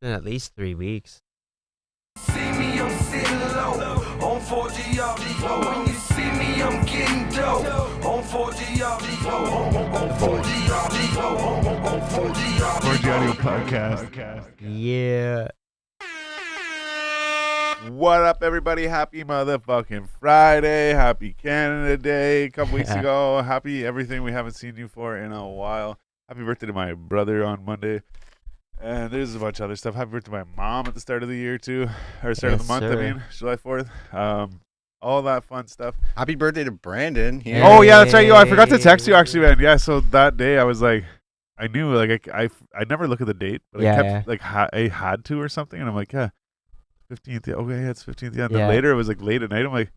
been at least 3 weeks. See me, I'm sitting low on 4G when you see me, I'm getting dope on 4G on 4G Audio Podcast. Yeah. What up, everybody? Happy motherfucking Friday. Happy Canada Day. A couple weeks ago. Happy everything we haven't seen you for in a while. Happy birthday to my brother on Monday. And there's a bunch of other stuff. Happy birthday to my mom at the start of the year, too. Or start of the month, sir. I mean. July 4th. All that fun stuff. Happy birthday to Brandon. Hey. Oh, yeah, that's right. Yo, I forgot to text you, actually, man. Yeah, so that day I was like, I knew, like, I never look at the date, but I kept, like, I had to or something. And I'm like, yeah, 15th. Yeah, okay, yeah, it's 15th. Yeah. And then later it was, like, late at night. I'm like,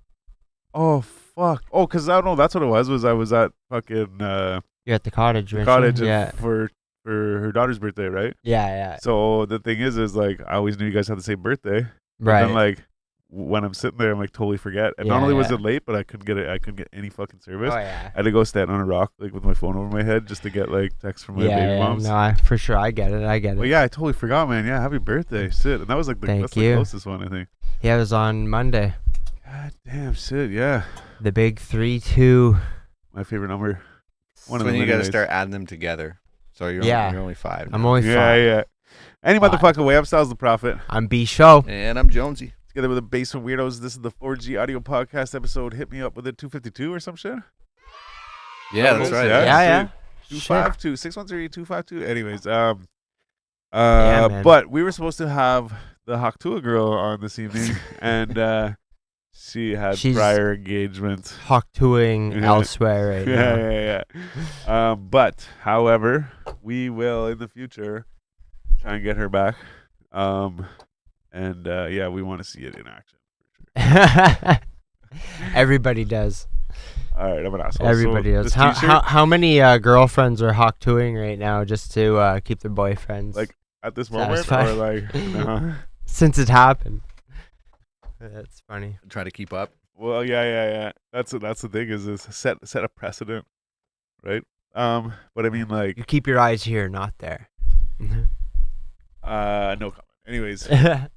oh, fuck. Oh, because I don't know. That's what it was I was at fucking You're at the cottage, right? cottage for her daughter's birthday, right? Yeah. So the thing is like, I always knew you guys had the same birthday. But Right. then, like, when I'm sitting there, I'm like, totally forget. And not only was it late, but I couldn't get any fucking service. Oh, yeah. I had to go stand on a rock, like, with my phone over my head just to get, like, texts from my baby moms. No, for sure. I get it. Well, yeah, I totally forgot, man. Yeah, happy birthday. Shit. And that was, like, that's the closest one, I think. Yeah, it was on Monday. God damn, shit, yeah. The big 3-2. My favorite number. One of When them you got to anyways. start adding them together. So you're only 5 now. I'm only 5. Yeah. Any motherfucking way. I'm Stylez the Prophet. I'm B Show. And I'm Jonesy. Together with the Basement Weirdos. This is the 4G Audio Podcast episode. Hit me up with a 252 or some shit. Yeah, that's right. Yeah. 252 613-252. Anyways, man. but we were supposed to have the Haktua girl on this evening, and she's prior engagements. Hawk-tooing elsewhere right now. Yeah. But however, we will in the future try and get her back. And we want to see it in action. Everybody does. All right, I'm an asshole. Everybody does. How many girlfriends are hawk-tooing right now just to keep their boyfriends? Like at this moment, satisfied? or like no? Since it happened. That's funny. Try to keep up. Well, yeah. That's the thing is set a precedent, right? But I mean, like, You keep your eyes here, not there. no comment. Anyways, shit.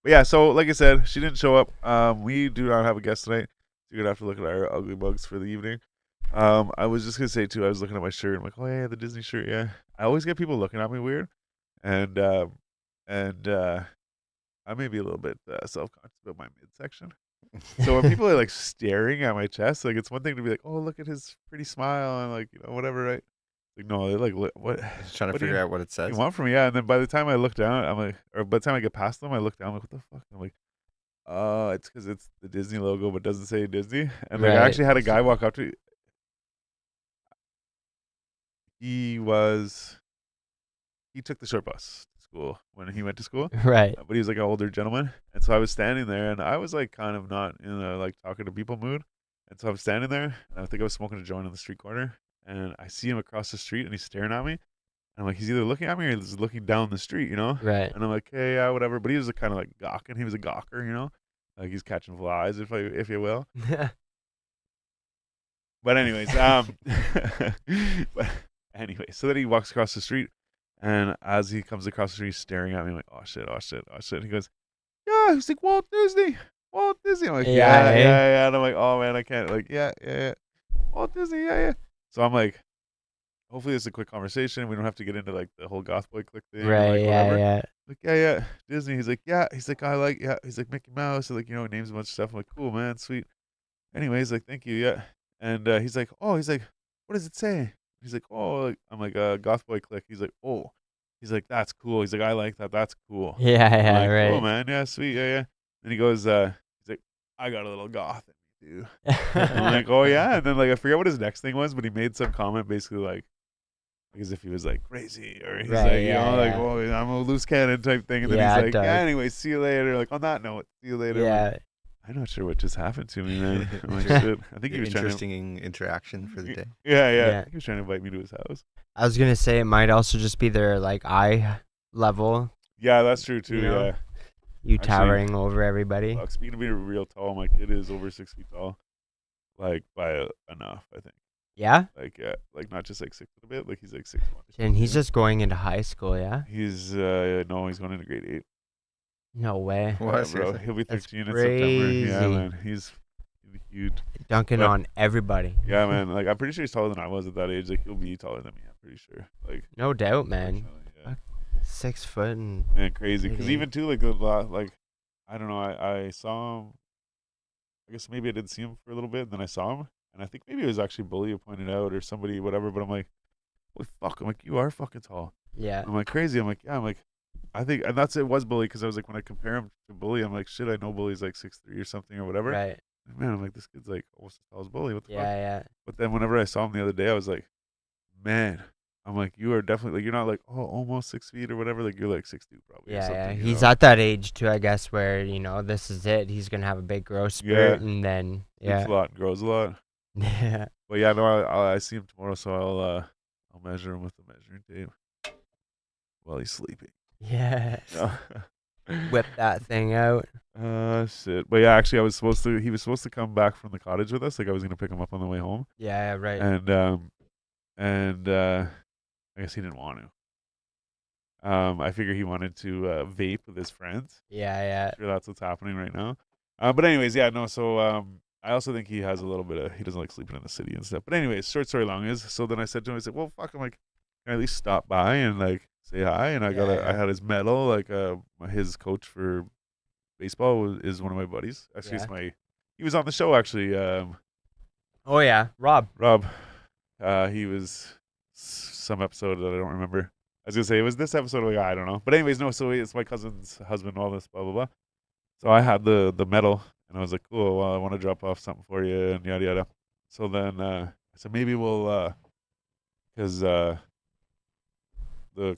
But yeah, so like I said, she didn't show up. We do not have a guest tonight. So you're gonna have to look at our ugly bugs for the evening. I was just gonna say too. I was looking at my shirt. I'm like, oh yeah, the Disney shirt. Yeah. I always get people looking at me weird, and I may be a little bit self-conscious about my midsection. So when people are like staring at my chest, like it's one thing to be like, oh look at his pretty smile and like whatever, right? Like no, they're like what? Just trying to figure out what it says. You want from me? Yeah. And then by the time I look down, I'm like, or by the time I get past them, I look down, I'm like, what the fuck? And I'm like, it's because it's the Disney logo, but doesn't say Disney. And like, I actually had a guy walk up to me. He took the short bus to school when he went to school. Right. But he was like an older gentleman. And so I was standing there and I was like kind of not in a like talking to people mood. And so I'm standing there and I think I was smoking a joint on the street corner. And I see him across the street and he's staring at me. And I'm like, he's either looking at me or he's looking down the street, Right. And I'm like, hey, yeah, whatever. But he was kind of like gawking. He was a gawker, like he's catching flies, if you will. But anyways, so then he walks across the street, and as he comes across the street, he's staring at me like, oh shit. And he goes, yeah, he's like Walt Disney. I'm like, yeah. And I'm like, oh man, I can't. Like, yeah. Walt Disney, yeah. So I'm like, hopefully it's a quick conversation. We don't have to get into like the whole goth boy click thing. Right, like, yeah. Like, yeah, Disney. He's like, yeah. He's like, I like, yeah. He's like Mickey Mouse. So like, he names a bunch of stuff. I'm like, cool, man, sweet. Anyways, like, thank you, yeah. And he's like, what does it say? He's like, oh, like, I'm like, goth boy click. He's like, oh. He's like, that's cool. He's like, I like that. That's cool. Yeah, I'm like, right. Cool, man. Yeah, sweet. Yeah. And he goes, he's like, I got a little goth in me, too. I'm like, oh, yeah. And then, like, I forget what his next thing was, but he made some comment basically like as if he was like crazy or he's like, like, oh, I'm a loose cannon type thing. And then he's like, yeah, anyway, see you later. Like, on that note, see you later. Yeah. I'm not sure what just happened to me, man. I'm like, shit. I think he was interesting interaction for the day. Yeah. I think he was trying to invite me to his house. I was gonna say it might also just be their like eye level. Yeah, that's true too. Yeah. You towering over everybody. Speaking of being real tall, my kid is over 6 feet tall, like by enough, I think. Yeah? Like like not just like 6 a bit. Like he's like 6'1". And he's just going into high school, yeah? He's no, he's going into grade 8. No way. What? Yeah, bro, Seriously? he'll be That's 13 in September. Yeah, crazy. man, he's huge. Dunking But- on everybody. Yeah, man. Like I'm pretty sure he's taller than I was at that age. Like he'll be taller than me. I'm pretty sure. Like No doubt, man. unfortunately, yeah. 6 foot and Man, crazy. Because Maybe. even too, like the like, I don't know. I saw him. I guess maybe I didn't see him for a little bit, and then I saw him, and I think maybe it was actually Bully who pointed out or somebody, whatever. But I'm like, holy fuck! I'm like, you are fucking tall. yeah. I'm like crazy. I'm like, yeah. I'm like, I think, and that's it was Bully because I was like, when I compare him to Bully, I'm like, shit. I know Bully's like 6'3" or something or whatever. Right. Man, I'm like, this kid's like almost as tall as Bully. What the fuck? Yeah, yeah. But then whenever I saw him the other day, I was like, man, I'm like, you are definitely like, you're not like, oh, almost 6 feet or whatever. Like you're like 6'2" probably. Or Yeah, something, yeah. you He's know? at that age too, I guess, where, this is it. He's gonna have a big growth spurt and then Eats a lot and grows a lot. yeah. But yeah, no, I see him tomorrow, so I'll measure him with the measuring tape while he's sleeping. Yes. No. Whip that thing out. Shit. But yeah, actually, he was supposed to come back from the cottage with us. Like I was gonna pick him up on the way home, Yeah, right. and I guess he didn't want to. I figure he wanted to vape with his friends. Yeah, yeah. Sure, that's what's happening right now. But anyways, yeah, no. So I also think he has a little bit of, he doesn't like sleeping in the city and stuff. But anyways, short story long is, so then I said to him, I said, well, fuck, I'm like, can I at least stop by and like say hi? And I Yeah. had his medal. Like his coach for baseball is one of my buddies. Actually, Yeah. he was on the show actually. Oh yeah, Rob. Rob, he was some episode that I don't remember. I was gonna say it was this episode. Like I don't know, but anyways, no. So it's my cousin's husband. All this blah blah blah. So I had the medal, and I was like, cool. Well, I want to drop off something for you, and yada yada. So then I said maybe we'll, because the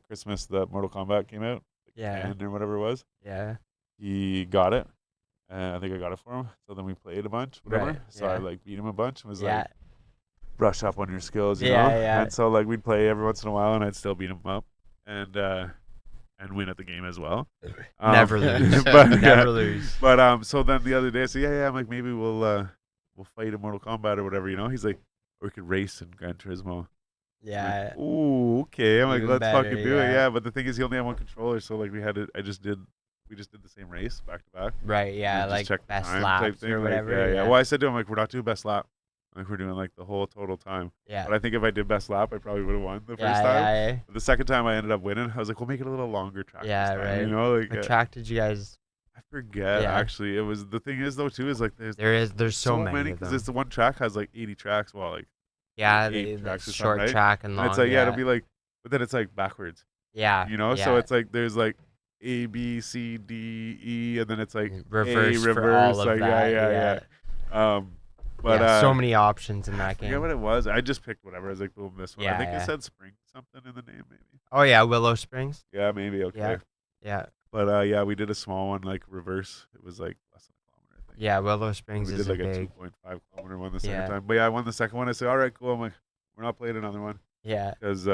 Christmas that Mortal Kombat came out, like Yeah. 10 or whatever it was, Yeah. he got it, and I think I got it for him. So then we played a bunch, whatever. Right, So I yeah. like beat him a bunch and was Yeah. like, brush up on your skills, you Yeah, know. yeah. And so like we'd play every once in a while, and I'd still beat him up, and win at the game as well. Never lose. but, Never lose. But so then the other day I said, yeah, I'm like maybe we'll fight in Mortal Kombat or whatever, you know. He's like, or we could race in Gran Turismo. I'm Yeah. like, ooh, okay. I'm like, Even let's better, fucking do it, yeah. yeah. But the thing is, he only had one controller, so like we just did the same race back to back. Right. Yeah. Just Like check the best time type laps thing, or like, whatever. yeah. Well, I said to him like, we're not doing best lap. Like we're doing like the whole total time. Yeah. But I think if I did best lap, I probably would have won the first Yeah. time. Yeah. But the second time I ended up winning. I was like, we'll make it a little longer track. Yeah, this time, you right. know, like What track did you guys? I forget Yeah. actually. It was the thing is though too is like there's There's so many of because them. it's the one track has like 80 tracks. Well, like Yeah, 8 the tracks or short something, right? track and long. and it's like yeah, yeah, it'll be like, but then it's like backwards, yeah, you know. yeah. So it's like there's like A B C D E, and then it's like reverse, A, for all of like that. yeah. But yeah, so many options in I that forget game. what it was. I just picked whatever. I was like, boom, this one. I Yeah, think yeah. it said spring something in the name, maybe. Oh yeah, Willow Springs. Yeah, maybe. Okay. Yeah. Yeah, But yeah, we did a small one, like reverse. It was like less than a kilometer, I think. yeah. Willow Springs We did isn't like a big. 2.5 kilometer one the second Yeah. time. But yeah, I won the second one. I said, all right, cool. I'm like, we're not playing another one Yeah, because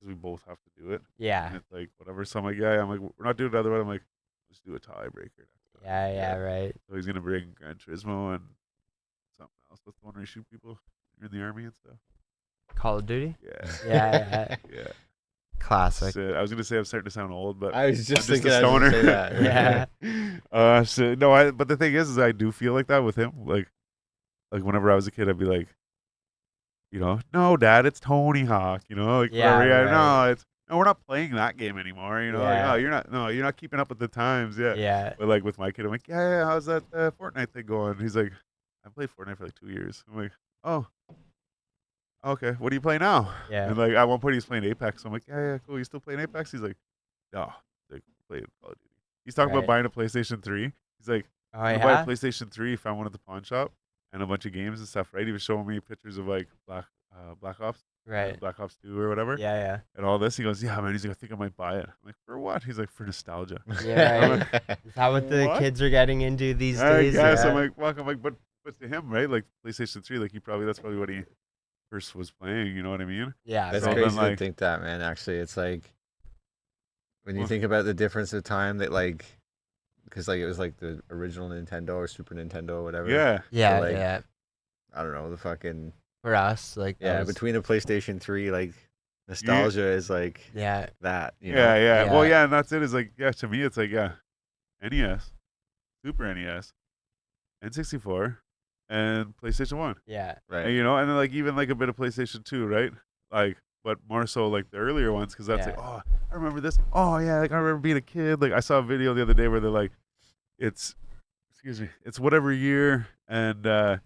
we both have to do it. And yeah, it's like whatever. So I'm like, yeah. I'm like, we're not doing another one. I'm like, let's do a tiebreaker. yeah. Right. So he's gonna bring Gran Turismo and something else. What's the one where you shoot people? You're in the army and stuff. Call of Duty. Yeah. Yeah, Yeah. classic. So, I was gonna say I'm starting to sound old, but I was just I'm thinking a I was stoner. gonna say that. Yeah. So no, but the thing is I do feel like that with him. Like whenever I was a kid, I'd be like, no, Dad, it's Tony Hawk. Like Yeah, whatever. right. No, we're not playing that game anymore. Like, Yeah. oh, you're not keeping up with the times. Yeah. Yeah. But like with my kid, I'm like, yeah, how's that Fortnite thing going? He's like, I played Fortnite for like 2 years. I'm like, oh, okay. What do you play now? Yeah. And like at one point he's playing Apex. I'm like, yeah, cool. You still playing Apex? He's like, no, like playing Call of Duty. He's talking Right. about buying a PlayStation 3. He's like, Oh I buy a yeah. PlayStation 3. He found one at the pawn shop and a bunch of games and stuff. Right? He was showing me pictures of like Black Ops, Right. Black Ops 2 or whatever, Yeah. and all this. He goes, yeah, man. He's like, I think I might buy it. I'm like, for what? He's like, for nostalgia. Yeah. Right. Is that what the What? kids are getting into these I days? guess. Yeah. I'm like, fuck. I'm like, but to him, right? Like PlayStation 3, like that's probably what he first was playing. You know what I mean? Yeah. That's So right. then, crazy like- to think that, man. Actually, it's like when you Well- think about the difference of time that because it was like the original Nintendo or Super Nintendo or whatever. Yeah. Yeah. like- Yeah. I don't know, the fucking for us. Like that Yeah, was, between the PlayStation 3, like nostalgia is like yeah, that. You know? Yeah. Well, Yeah. yeah, and that's it. Is like, yeah, to me, it's like, yeah, NES, Super NES, N64, and PlayStation 1. yeah, Right. And, you know, and then like even like a bit of PlayStation 2, right? Like, but more so like the earlier ones, because that's like, Yeah. oh, I remember this. Oh yeah, like I remember being a kid. Like I saw a video the other day where they're like, it's, excuse me, it's whatever year, and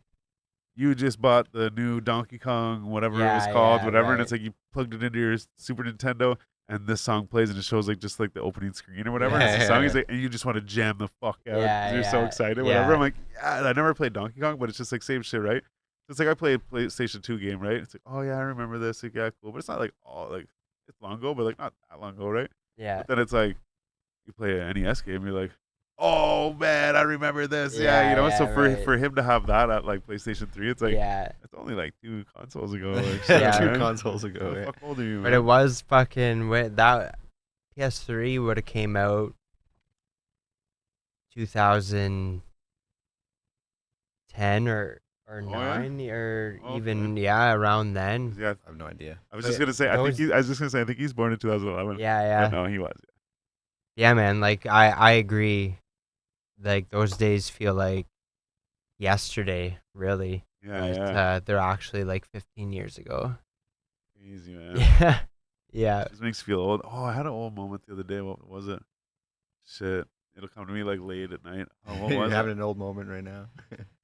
you just bought the new Donkey Kong, whatever it was Yeah, called, yeah, whatever, and right. it's like you plugged it into your Super Nintendo, and this song plays, and it shows like just like the opening screen or whatever, and it's a song. Yeah. He's like, and you just want to jam the fuck out Yeah, because you're so yeah, excited, yeah. whatever. I'm like, yeah, and I never played Donkey Kong, but it's just like same shit, right? It's like I played PlayStation 2 game, right? It's like, oh yeah, I remember this. Like, yeah, cool, but it's not like all like it's long ago, but like not that long ago, right? Yeah. But then it's like you play an NES game, you're like, oh man, I remember this. Yeah, you know. So for him to have that at like PlayStation 3, it's like Yeah. it's only like 2 consoles ago. Like, Yeah. shit, 2 man. consoles How ago. the Yeah. fuck old are you, But man? it was fucking when that PS3 would have came out 2010 or yeah? 9 or Okay. even around then. Yeah, I have no idea. I was But just gonna say. I those- think he's born in 2011. Yeah. No, he was. Yeah, man, like I agree. Like those days feel like yesterday, really. Yeah, But, yeah. they're actually like 15 years ago. Easy, man. Yeah. Yeah. Just makes you feel old. Oh, I had an old moment the other day. What was it? Shit. It'll come to me like late at night. Oh, what You're was having it? an old moment right now.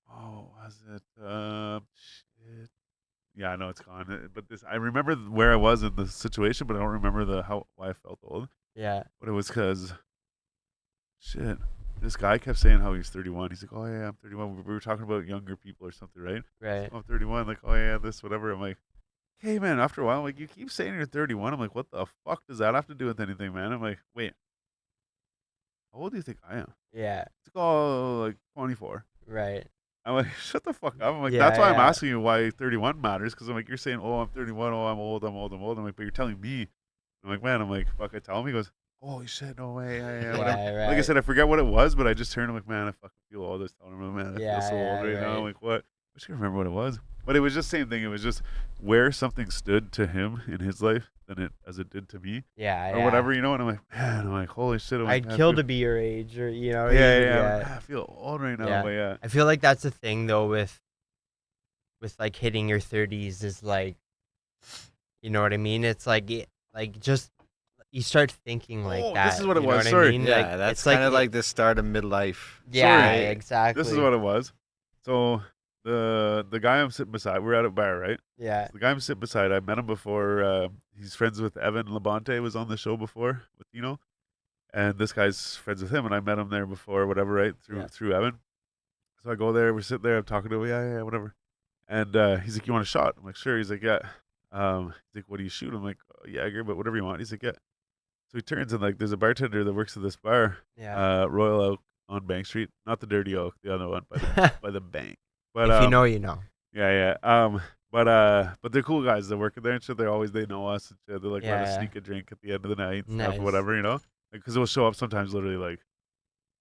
Oh, what was it? Shit. Yeah, I know it's gone. But this, I remember where I was in the situation, but I don't remember why I felt old. Yeah. But it was because, shit, this guy kept saying how he's 31. He's like, oh yeah, I'm 31. We were talking about younger people or something, right? Right. I'm 31. Like, oh yeah, this, whatever. I'm like, hey man, after a while, I'm like, you keep saying you're 31. I'm like, what the fuck does that have to do with anything, man? I'm like, wait, how old do you think I am? Yeah. It's like, oh, like 24. Right. I'm like, shut the fuck up. I'm like, Yeah, that's why I'm yeah. asking you why 31 matters, because I'm like, you're saying, oh, I'm 31, oh, I'm old. I'm like, but you're telling me. I'm like, man, fuck, I tell him. He goes, holy shit, no way, yeah, whatever. Yeah, Like I right. said, I forget what it was, but I just turned. I'm like, man, I fucking feel old. I was telling him, man, I Yeah, feel so yeah, old right now. right. I'm like, what? I wish I could remember what it was. But it was just the same thing. It was just where something stood to him in his life as it did to me Yeah. or Yeah. whatever, you know. And I'm like, man, holy shit. I'm like, I'd man, kill I feel- to be your age, or Yeah. yeah. Man, I feel old right now. Yeah. But yeah. I feel like that's the thing though with like hitting your 30s is like, you know what I mean? It's like just you start thinking like Oh, that. this is what it you know was, I sorry. mean? Yeah, Like, that's it's kind of it- like the start of midlife. yeah, Sorry. exactly. This is what it was. So the guy I'm sitting beside, we're at a bar, right? Yeah, The guy I'm sitting beside, I met him before. He's friends with Evan Labonte, was on the show before with Tino, and this guy's friends with him, and I met him there before, whatever, right? Through Evan. So I go there, we're sitting there, I'm talking to him, yeah, whatever. And he's like, you want a shot? I'm like, sure. He's like, yeah. He's like, what do you shoot? I'm like, oh, Jaeger, but whatever you want. He's like, yeah. So he turns and like, there's a bartender that works at this bar, yeah. Royal Oak on Bank Street, not the Dirty Oak, the other one, by the bank. But If you know, you know. yeah. But they're cool guys that work in there and shit. They know us and shit. They like let us Yeah. sneak a drink at the end of the night and Nice. stuff, whatever, you know. Because it'll show up sometimes literally like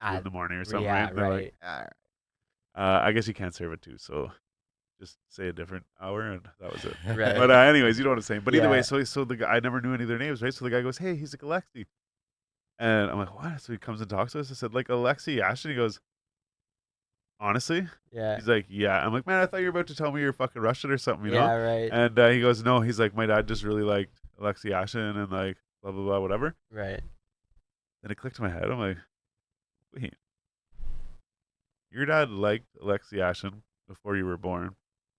2 in Ah, the morning or something. yeah, right? And they're like, right. I guess you can't serve it too, so just say a different hour and that was it. Right. But anyways, you know what I'm saying. But either way, Yeah. so the guy, I never knew any of their names, right? So the guy goes, hey, he's like Alexi. And I'm like, what? So he comes and talks to us. I said, like Alexi Ashton. He goes, honestly? Yeah. He's like, yeah. I'm like, man, I thought you were about to tell me you're fucking Russian or something, you know? Yeah, right. And he goes, no. He's like, my dad just really liked Alexi Ashton and like blah, blah, blah, whatever. Right. Then it clicked in my head. I'm like, wait. Your dad liked Alexi Ashton before you were born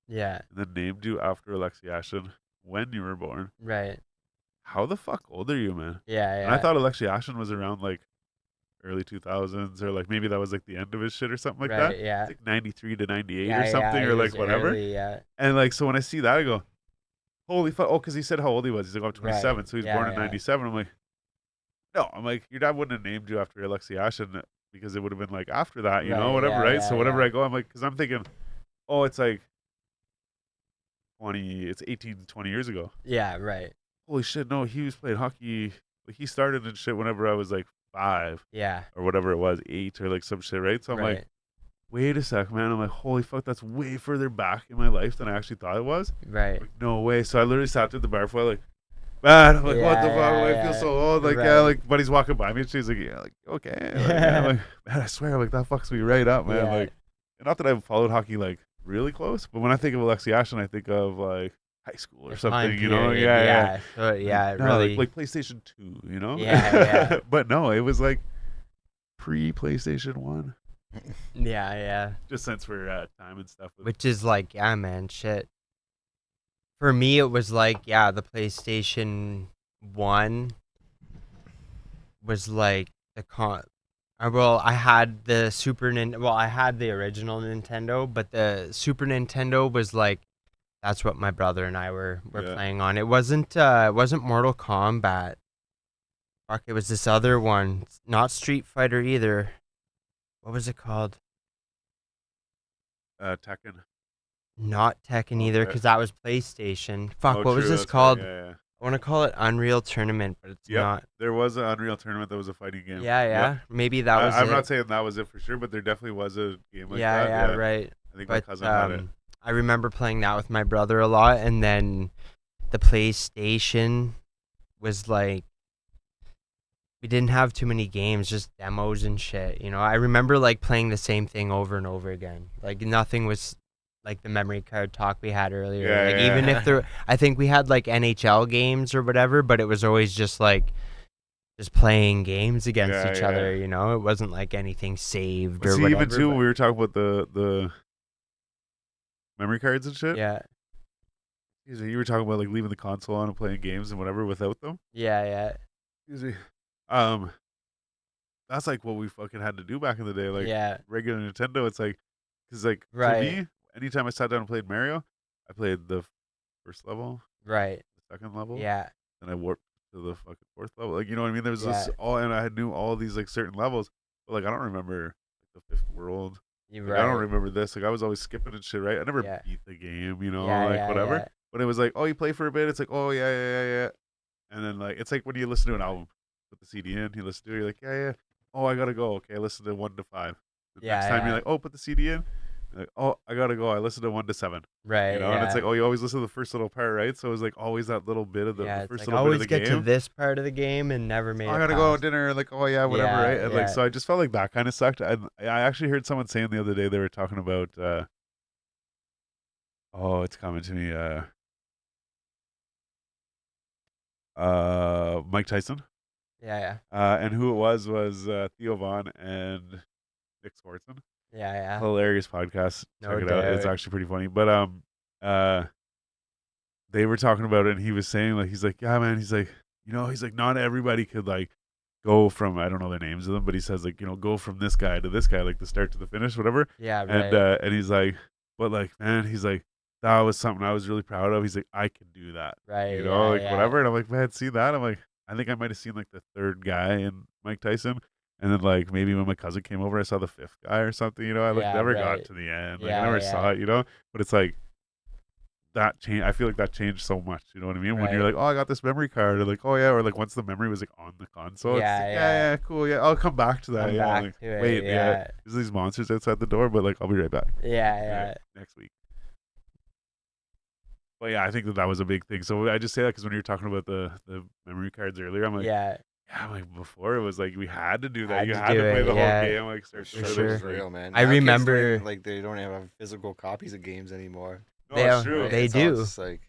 Yeah. and then named you after Alexi Ashton when you were born. Right. How the fuck old are you, man? Yeah, yeah. And I thought Alexi Ashton was around like early 2000s or like maybe that was like the end of his shit or something like right, that. yeah. It's like 93 to 98 Yeah, or something yeah, or it like was whatever. early, yeah. And like, so when I see that, I go, holy fuck. Oh, because he said how old he was. He's like, I'm 27. Right. So he's Yeah, born in yeah. 97. I'm like, no. I'm like, your dad wouldn't have named you after Alexi Ashton because it would have been like after that, you know, Right, whatever, yeah, right? yeah, So whatever yeah. I go, I'm like, because I'm thinking, oh, it's like 18, 20 years ago. Yeah, right. Holy shit, no, he was playing hockey. Like he started and shit whenever I was like 5 Yeah. or whatever it was, 8 or like some shit, right? So I'm right. like, wait a sec, man. I'm like, holy fuck, that's way further back in my life than I actually thought it was. Right. Like, no way. So I literally sat there at the bar for like, man, I'm like, what the fuck? I feel so old. Like, yeah, like, buddy's walking by me and she's like, yeah, like, okay. Like, yeah, I'm like, man, I swear, like, that fucks me right up, man. Like, not that I've followed hockey like really close, but when I think of Alexi Ashton, I think of like high school or something, you know? Yeah. Really. Like PlayStation 2, you know? Yeah. But no, it was like pre-PlayStation 1. Yeah. Just since we're time and stuff. Which is like, yeah, man, shit. For me, it was like, yeah, the PlayStation 1 was like the well, I had the I had the original Nintendo, but the Super Nintendo was like, that's what my brother and I were playing on. It wasn't Mortal Kombat. Fuck, it was this other one. Not Street Fighter either. What was it called? Tekken. Not Tekken either, because that was PlayStation. Fuck, what was true, this called? Right, yeah. I want to call it Unreal Tournament, but it's not. There was an Unreal Tournament that was a fighting game. Yeah. Maybe that was I'm not saying that was it for sure, but there definitely was a game like that. Yeah, right. I think my cousin had it. I remember playing that with my brother a lot, and then the PlayStation was like, we didn't have too many games, just demos and shit. You know, I remember like playing the same thing over and over again. Like nothing was like the memory card talk we had earlier. Even if I think we had like NHL games or whatever, but it was always just like playing games against each other. You know, it wasn't like anything saved or whatever. Even too, when we were talking about the memory cards and shit. Yeah. You were talking about like leaving the console on and playing games and whatever without them. Yeah. That's like what we fucking had to do back in the day. Like regular Nintendo, it's like, because like for me, anytime I sat down and played Mario, I played the first level, the second level, then I warped to the fucking fourth level. Like, you know what I mean? There was this and I knew all these like certain levels, but like I don't remember like, the fifth world. Like, I don't remember this. Like I was always skipping and shit, right? I never beat the game, you know, like whatever. Yeah. But it was like, oh, you play for a bit. It's like, oh yeah. And then like it's like when you listen to an album, put the CD in, you listen to it, you're like, yeah. Oh, I gotta go. Okay, I listen to 1 to 5. The next time you're like, oh, put the CD in. You're like, oh, I gotta go. I listen to 1 to 7. Right. You know, and it's like, oh, you always listen to the first little part, right? So it was like always that little bit of the first like little always bit of the game. get to this part of the game and never made it. I gotta go to dinner. Like, oh yeah, whatever, right? And like, so I just felt like that kind of sucked. I actually heard someone saying the other day they were talking about. It's coming to me. Mike Tyson. Yeah. And who it was Theo Vaughn and Nick Swartzen. Yeah. Hilarious podcast. Check it out. It's actually pretty funny. But they were talking about it, and he was saying like, he's like, yeah, man. He's like, you know, he's like, not everybody could like go from, I don't know the names of them, but he says like, you know, go from this guy to this guy, like the start to the finish, whatever. Yeah. Right. And he's like, but like, man, he's like, that was something I was really proud of. He's like, I can do that. Right. You know, like whatever. And I'm like, man, see that? I'm like, I think I might have seen like the third guy in Mike Tyson, and then like maybe when my cousin came over, I saw the fifth guy or something. You know, I like never got to the end. Like I never saw it. You know, but it's like that change. I feel like that changed so much. You know what I mean? When you're like, oh, I got this memory card, or like, oh yeah, or like once the memory was like on the console, yeah, cool, yeah, I'll come back to that. There's these monsters outside the door, but like I'll be right back. Yeah. Next week. But yeah, I think that was a big thing. So I just say that because when you were talking about the memory cards earlier, I'm like, I'm like, before it was like we had to do that. You had to play the whole game, like start to sure. Real, man. I remember like they don't have physical copies of games anymore. No, it's true. Right? They do. Like,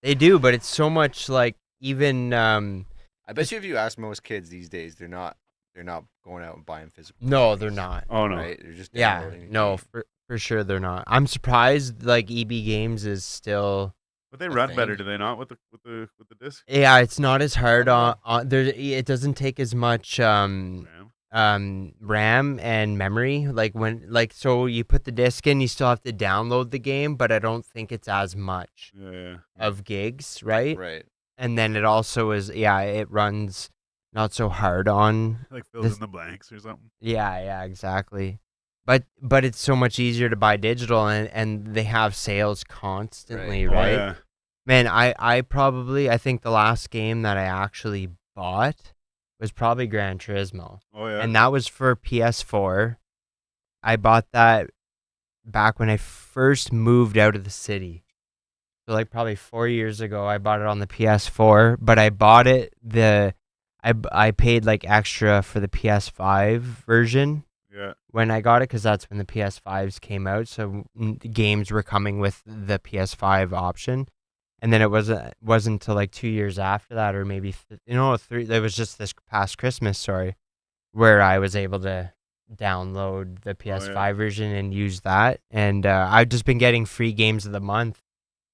they do, but it's so much like even. I bet you if you ask most kids these days, they're not going out and buying physical. No, copies, they're not. Oh no, right? They're just no, for sure they're not. I'm surprised like EB Games is still. But they run better, do they not, with the disc? Yeah, it's not as hard on there. It doesn't take as much RAM and memory. So you put the disc in, you still have to download the game, but I don't think it's as much of gigs, right? Right. And then it also is it runs not so hard on like fills in the blanks or something. Yeah, exactly. But it's so much easier to buy digital, and they have sales constantly, right? Oh, yeah. Man, I think the last game that I actually bought was probably Gran Turismo. Oh yeah. And that was for PS4. I bought that back when I first moved out of the city. So like probably 4 years ago, I bought it on the PS4, but I bought it I paid like extra for the PS5 version Yeah. when I got it because that's when the PS5s came out. So games were coming with the PS5 option, and then it wasn't until like 2 years after that, or maybe three. It was just this past Christmas, sorry, where I was able to download the PS5 version and use that. And I've just been getting free games of the month.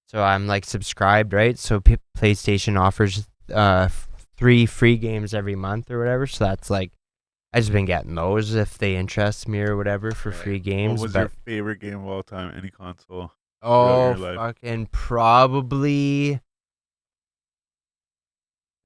So I'm like subscribed, right? So PlayStation offers 3 free games every month or whatever. So that's like, I just been getting those if they interest me or whatever for free games. What was your favorite game of all time? Any console? Oh, your life? fucking probably.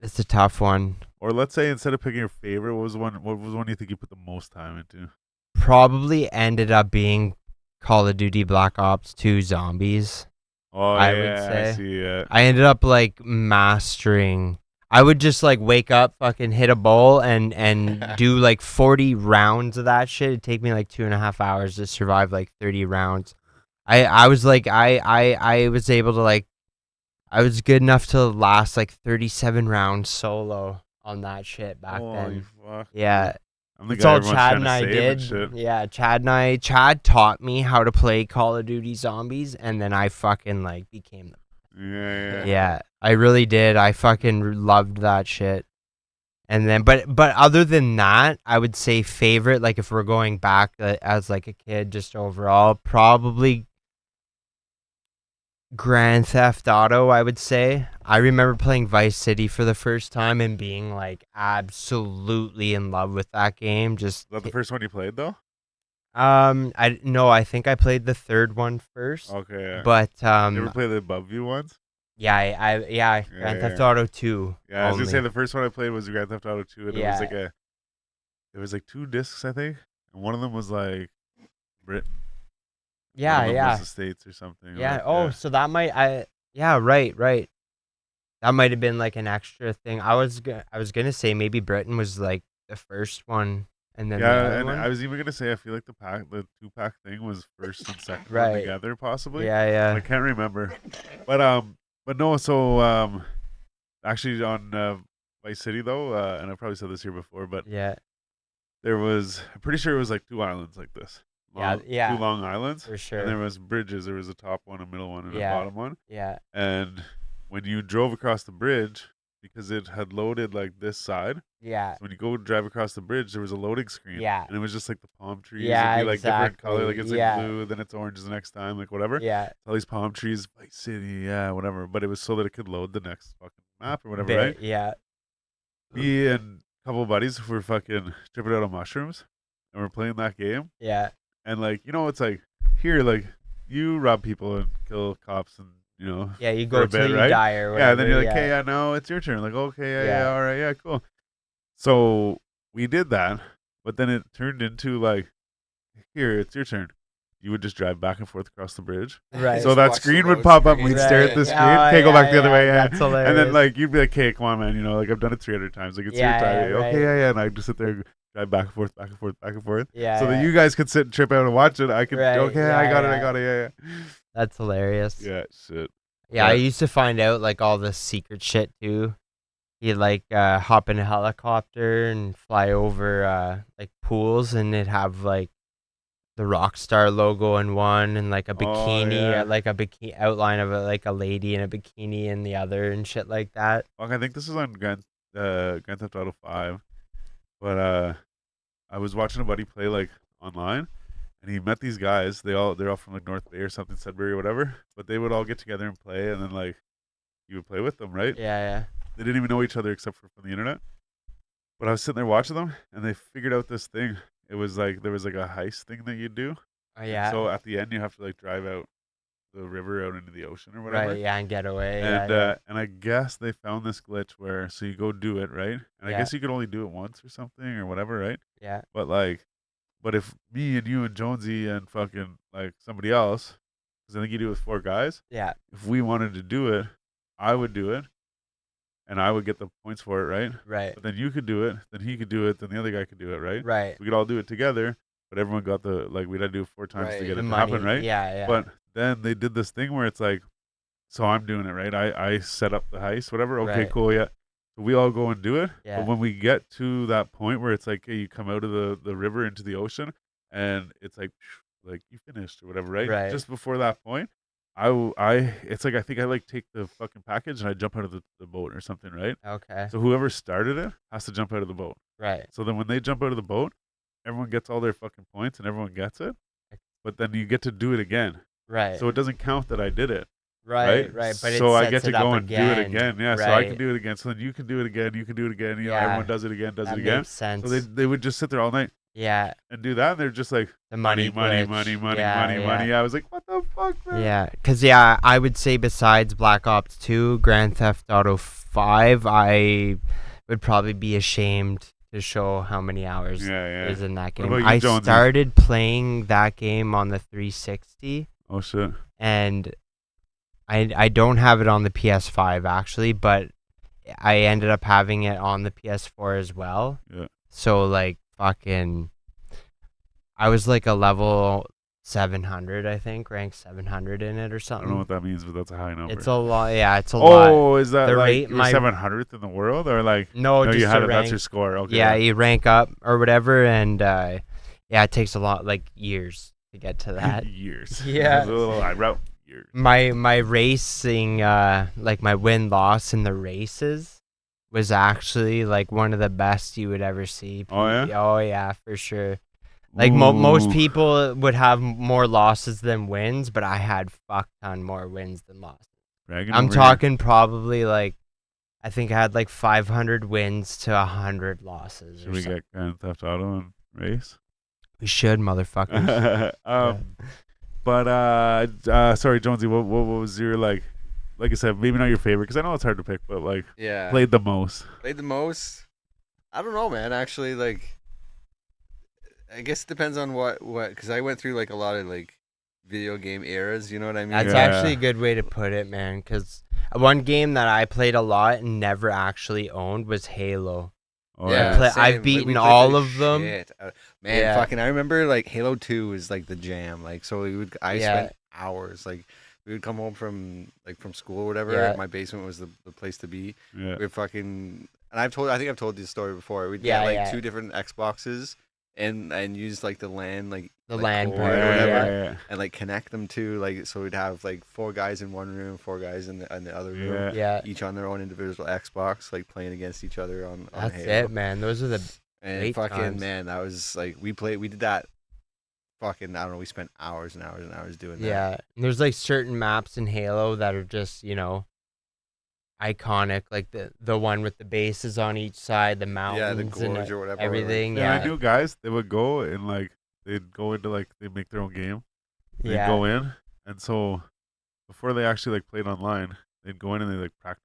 It's a tough one. Or let's say instead of picking your favorite, what was one you think you put the most time into? Probably ended up being Call of Duty Black Ops 2 Zombies. Oh, I yeah, would say. I see, yeah. I ended up like mastering. I would just like wake up, fucking hit a bowl, and do like 40 rounds of that shit. It'd take me like 2.5 hours to survive like 30 rounds. I was like I was able to like, I was good enough to last like 37 rounds solo on that shit back then. Fuck. Yeah. I'm the It's guy all everyone's Chad trying and to I save did. shit. Yeah, Chad taught me how to play Call of Duty Zombies, and then I fucking like became the. Yeah. Yeah, I really did. I fucking loved that shit. And then, but other than that, I would say favorite, like if we're going back as like a kid, just overall, probably Grand Theft Auto, I would say. I remember playing Vice City for the first time and being like absolutely in love with that game. Just Is that the first one you played though? I think I played the third one first. Okay. Yeah. But you ever play the above view ones? yeah, Grand Theft Auto 2. Yeah, I was gonna say only. the first one I played was Grand Theft Auto 2, and it was like 2 discs, I think, and one of them was like Britain. Yeah, one of them yeah. was the States or something. Yeah. Like, Oh, so that might right. That might have been like an extra thing. I was gonna say maybe Britain was like the first one, and then the yeah, other and one. I was even gonna say I feel like the 2-pack thing was first and second one Right. together, possibly. Yeah. I can't remember, but no. So actually on Vice City though, and I probably said this here before, but Yeah. I'm pretty sure it was like 2 islands like this. Yeah. 2 long islands. For sure. And there was bridges. There was a top one, a middle one, and a bottom one. Yeah. And when you drove across the bridge, because it had loaded like this side, Yeah. so when you go drive across the bridge, there was a loading screen. Yeah. And it was just like the palm trees. Yeah, It'd be like different color. Like exactly. it's like Yeah. blue, then it's orange the next time, like whatever. Yeah. All these palm trees, Vice City, yeah, whatever. But it was so that it could load the next fucking map or whatever, Bit, right? Yeah. Me and a couple of buddies were fucking tripping out on mushrooms, and we're playing that game. Yeah. And like, it's like here, like you rob people and kill cops, and Yeah. You for go a bit, till you right? die or whatever. Yeah, and then you're like, hey, yeah, no, it's your turn. Like, okay, yeah, all right, yeah, cool. So we did that, but then it turned into like, here, it's your turn. You would just drive back and forth across the bridge. Right. So that Watch the screen would load pop up, screen. and we'd stare at the Right. screen. Oh, Okay, go back the other way, yeah. That's And hilarious. then like you'd be like, hey, come on, man, like I've done it 300 times. Like it's your Yeah, time. yeah, Okay, right. yeah. And I'd just sit there and drive back and forth, back and forth, back and forth. Yeah. So that yeah. you guys could sit and trip out and watch it. I could, Right, okay, yeah, I got yeah. it, yeah. That's hilarious. Yeah, shit. Yeah, I Yeah. used to find out like all the secret shit too. You'd like hop in a helicopter and fly over like pools, and it'd have like the Rockstar logo in one, and like a bikini, yeah. like a bikini outline of like a lady in a bikini in the other, and shit like that. Fuck, I think this is on Grand Theft Auto 5. But I was watching a buddy play like online, and he met these guys. They're all from like North Bay or something, Sudbury or whatever. But they would all get together and play, and then like you would play with them, right? Yeah. They didn't even know each other except for from the internet. But I was sitting there watching them, and they figured out this thing. It was like there was like a heist thing that you do. Oh And yeah. so at the end, you have to like drive out the river out into the ocean or whatever. Right. Yeah, and get away. And yeah. and I guess they found this glitch where so you go do it, right? And I Yeah. guess you could only do it once or something or whatever, right? Yeah. But if me and you and Jonesy and fucking like somebody else, because I think you do it with 4 guys, Yeah. if we wanted to do it, I would do it, and I would get the points for it, right? Right. But then you could do it, then he could do it, then the other guy could do it, right? Right. We could all do it together, but everyone got the like we'd had to do it 4 times to Right. get The it to money. happen, right? Yeah. But then they did this thing where it's like, so I'm doing it, right? I set up the heist, whatever. Okay, Right. cool, yeah. So we all go and do it. Yeah. But when we get to that point where it's like, hey, you come out of the river into the ocean, and it's like you finished or whatever, right? Right. Just before that point, it's like I think I like take the fucking package and I jump out of the boat or something, right? Okay. So whoever started it has to jump out of the boat. Right. So then when they jump out of the boat, everyone gets all their fucking points and everyone gets it. But then you get to do it again. Right. So it doesn't count that I did it. Right. But so it I get sets to it up go and do it again. Yeah. So I Right. can do it again. So then you can do it again. You can do it again. You know, Yeah. everyone does it again, does That it again. makes sense. So they would just sit there all night Yeah. and do that. And they're just like, The money. glitch. Yeah, I was like, what the fuck, man? Yeah, because I would say besides Black Ops 2, Grand Theft Auto 5, I would probably be ashamed to show how many hours Yeah. is in that What game. about you, I Jonesy? started playing that game on the 360, Oh, shit. and I don't have it on the PS5 actually, but I ended up having it on the PS4 as well. Yeah. So like fucking, I was like a level 700, I think, ranked 700 in it or I something. don't know what that means, but that's a high number. It's a lot. Yeah, it's a lot. Oh, is that The like rate- your my- 700th in the world? Or like, No, no, just you had to it, that's rank. your score. Okay. Yeah, you rank up or whatever, and yeah, it takes a lot, like years to get to that. Years. Yeah. That's a little eyebrow. Years. My racing, like my win loss in the races, was actually like one of the best you would ever see. Oh, yeah? Oh yeah, for sure. Like most Ooh. people would have more losses than wins, but I had fuck ton more wins than losses. Bragging I'm over here. talking probably like, I think I had like 500 wins to 100 losses. Should Or we something. get Grand Theft Auto and race? We should, motherfuckers. But sorry, Jonesy. What was your like I said, maybe not your favorite because I know it's hard to pick, but like Yeah. played the most. Played the most. I don't know, man. Actually, like, I guess it depends on what because I went through like a lot of like video game eras. You know what I mean? That's Yeah. actually a good way to put it, man. Because one game that I played a lot and never actually owned was Halo. Oh, Yeah. I've same. Like, beaten we played all the of them. shit. Man, Yeah. fucking, I remember like Halo 2 was like the jam. Like, so I Yeah. spent hours. Like, we would come home from school or whatever. Yeah. My basement was the place to be. Yeah. We'd fucking, and I think I've told this story before. We'd Yeah, get like yeah. 2 different Xboxes and use like the LAN like The like, LAN cord part, or Yeah, whatever, yeah. and like connect them to like, so we'd have like 4 guys in one room, 4 guys in the other room. Yeah. Yeah, Each on their own individual Xbox, like playing against each other on that's Halo. it, man. Those are the And great fucking times. man, that was like we did that. Fucking, I don't know. We spent hours and hours and hours doing that. yeah. And there's like certain maps in Halo that are just iconic, like the one with the bases on each side, the mountains, Yeah, the and gorge or whatever. everything. Yeah, Yeah, I knew guys. They would go and like they'd go into like they make their own game. They'd yeah. go in, and so before they actually like played online, they'd go in and they like practice.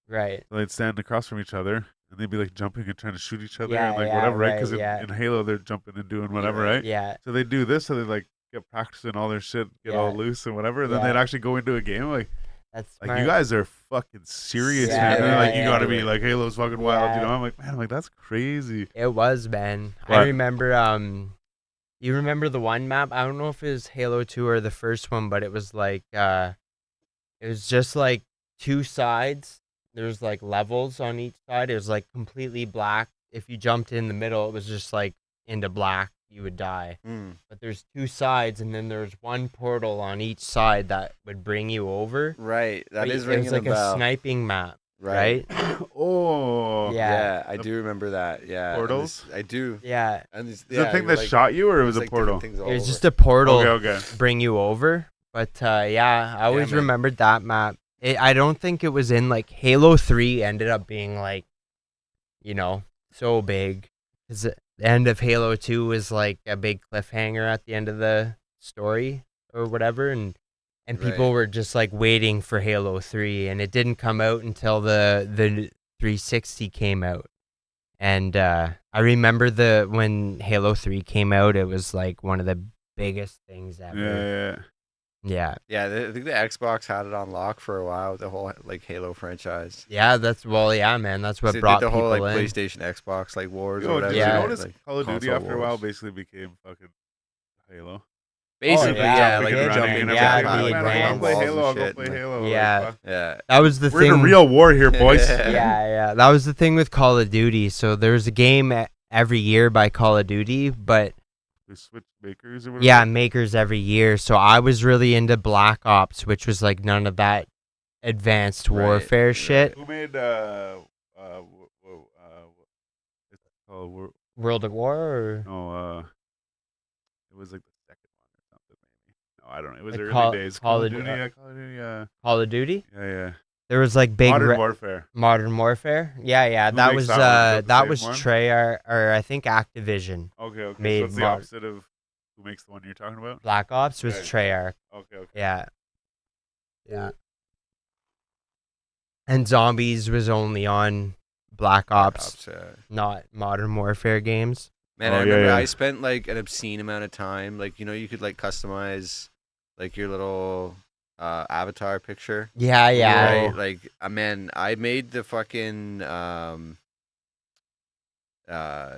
Right. So they'd stand across from each other, and they'd be like jumping and trying to shoot each other Yeah, and like yeah, whatever, right? right, Because yeah. in Halo they're jumping and doing whatever, Yeah. right? Yeah. So they do this, so they like get practicing all their shit, get all Yeah. loose and whatever. And then Yeah. they'd actually go into a game like That's you smart. guys are fucking serious, Yeah, man. And yeah, like you yeah, gotta be yeah. like Halo's fucking wild, you Yeah. know? I'm like, man, that's crazy. It was, man. I What? remember. You remember the one map? I don't know if it was Halo 2 or the first one, but it was like it was just like 2 sides. There's like levels on each side. It was like completely black. If you jumped in the middle, it was just like into black. You would die. Mm. But there's 2 sides, and then there's one portal on each side that would bring you over. Right. That But is it ringing was like a bell. a sniping map, Right. right? Oh. Yeah. I do remember that. Yeah. and Portals? I do. Yeah. And it's, Is it the thing that like, shot you or it was a like different portal? things all It was over. just a portal. Okay. Bring you over. But yeah, I always man. remembered that map. I don't think it was in like Halo 3 ended up being like, so big. 'Cause the end of Halo 2 was like a big cliffhanger at the end of the story or whatever. And people Right. were just like waiting for Halo 3, and it didn't come out until the 360 came out. And I remember when Halo 3 came out, it was like one of the biggest things ever. Yeah. Yeah. Yeah, I think the Xbox had it on lock for a while. The whole like Halo franchise. Yeah, yeah, man. That's what So they brought did the whole people like in. PlayStation, Xbox like wars or Yo, whatever. did you Yeah. notice like, Call of Duty console after a while wars. basically became fucking Halo. Basically, yeah, yeah, we like did. you jump in and Yeah, jump the like man, advanced- I'll go play walls Halo. and I'll go shit, play and, like, Halo. Yeah. Like, fuck. Yeah. That was the We're thing. in a real war here, boys. Yeah. That was the thing with Call of Duty. So there's a game every year by Call of Duty, but We switch makers or whatever. yeah, makers every year. So I was really into Black Ops, which was like none of that advanced Right, warfare right. shit. Who made it's called World at War or no it was like the second one or something maybe. No, I don't know. It was Like early days. Call of Duty. Call of Duty. Call of Duty? Yeah. There was like big Modern Warfare. Modern Warfare. Yeah. Who That makes was that one? Is that the that same was one? Treyarch, or I think Activision. Okay. Made So it's the mod- opposite of who makes the one you're talking about. Black Ops was Yeah. Treyarch. Okay. Yeah. And Zombies was only on Black Ops, not Modern Warfare games. Man, Oh, I yeah, remember yeah. I spent like an obscene amount of time. Like, you know, you could like customize like your little avatar picture. Yeah. Right? Like, man, I made the fucking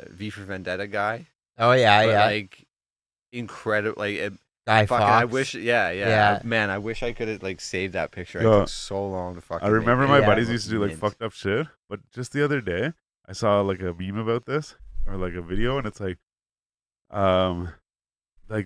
V for Vendetta guy. Oh yeah, But, yeah. like, incredible. Like, Guy fucking, Fawkes. I wish, yeah. Yeah. Man, I wish I could have like saved that picture. Yo, It took so long to fucking. I remember make my it. Yeah. buddies It used to do like mint. fucked up shit, but just the other day I saw like a meme about this or like a video, and it's like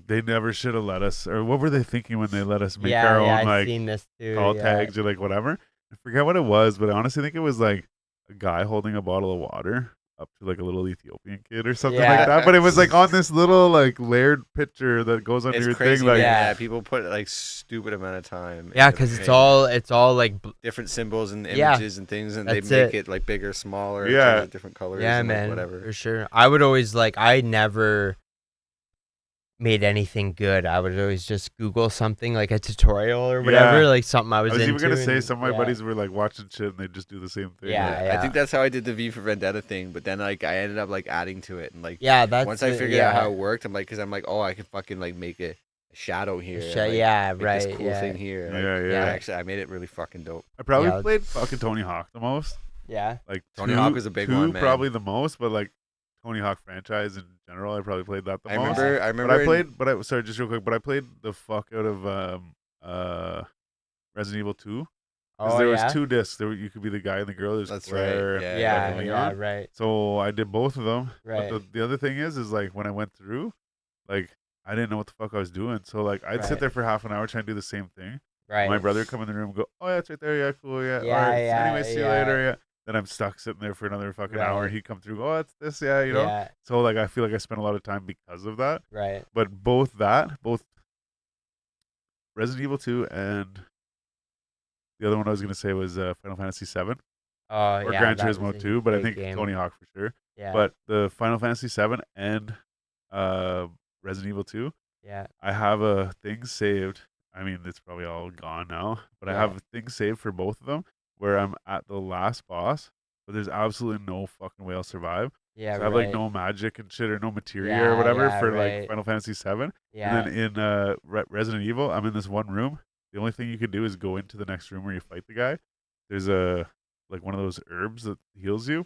they never should have let us, or what were they thinking when they let us make our own I've like seen this too. call yeah. tags or like whatever. I forget what it was, but I honestly think it was like a guy holding a bottle of water up to like a little Ethiopian kid or something Yeah. like that. But it was like on this little like layered picture that goes under It's your crazy. thing. Like, Yeah. Yeah, people put like stupid amount of time. Yeah, into because it's making all like different symbols and Yeah. images and things, and they That's make it. it like bigger, smaller, Yeah. different colors. yeah, and, like, man, whatever. for sure. I would always I never made anything good. I would always just Google something like a tutorial or whatever, Yeah. like something I was I was into. even gonna say and- some of my yeah. buddies were like watching shit and they just do the same thing. Yeah, like, yeah. I think that's how I did the V for Vendetta thing, but then like I ended up like adding to it, and like Yeah, that's once I the- figured out yeah. how it worked, I'm like, oh, I can fucking like make a shadow here. and, Sh- like, yeah, make right. This cool yeah. thing here. and, Yeah, like, yeah. Actually, I made it really fucking dope. I probably Yeah. played fucking Tony Hawk the most. Yeah. Like Tony two- Hawk was a big two one, man. probably the most, but like Tony Hawk franchise in general, I probably played that the I most. remember. But I played, sorry, just real quick. But I played the fuck out of Resident Evil 2. Because Oh, there yeah. was two discs. You could be the guy and the girl. There's That's Claire right. and Yeah, fucking yeah, Leon. right. So I did both of them. Right. But the other thing is like when I went through, like I didn't know what the fuck I was doing. So like I'd sit Right. there for half an hour trying to do the same thing. Right. My brother would come in the room and go, "Oh yeah, it's right there. Yeah, cool. Yeah. Yeah, All right. yeah, Anyway, see you yeah. later. Yeah." Then I'm stuck sitting there for another fucking hour. Right. He'd come through. Oh, it's this. Yeah, you know. Yeah, So like I feel like I spent a lot of time because of that. right. But both Resident Evil 2 and the other one I was gonna say was Final Fantasy 7 Oh, or yeah. Gran that Turismo was a 2, but I great think game. Tony Hawk for sure. Yeah. But the Final Fantasy 7 and Resident Evil 2, yeah. I have a thing saved. I mean, it's probably all gone now, but I Yeah. have a thing saved for both of them where I'm at the last boss, but there's absolutely no fucking way I'll survive. Yeah. So I have right. like no magic and shit or no materia Yeah, or whatever yeah, for right. like Final Fantasy 7. Yeah. And then in Resident Evil, I'm in this one room. The only thing you could do is go into the next room where you fight the guy. There's like one of those herbs that heals you.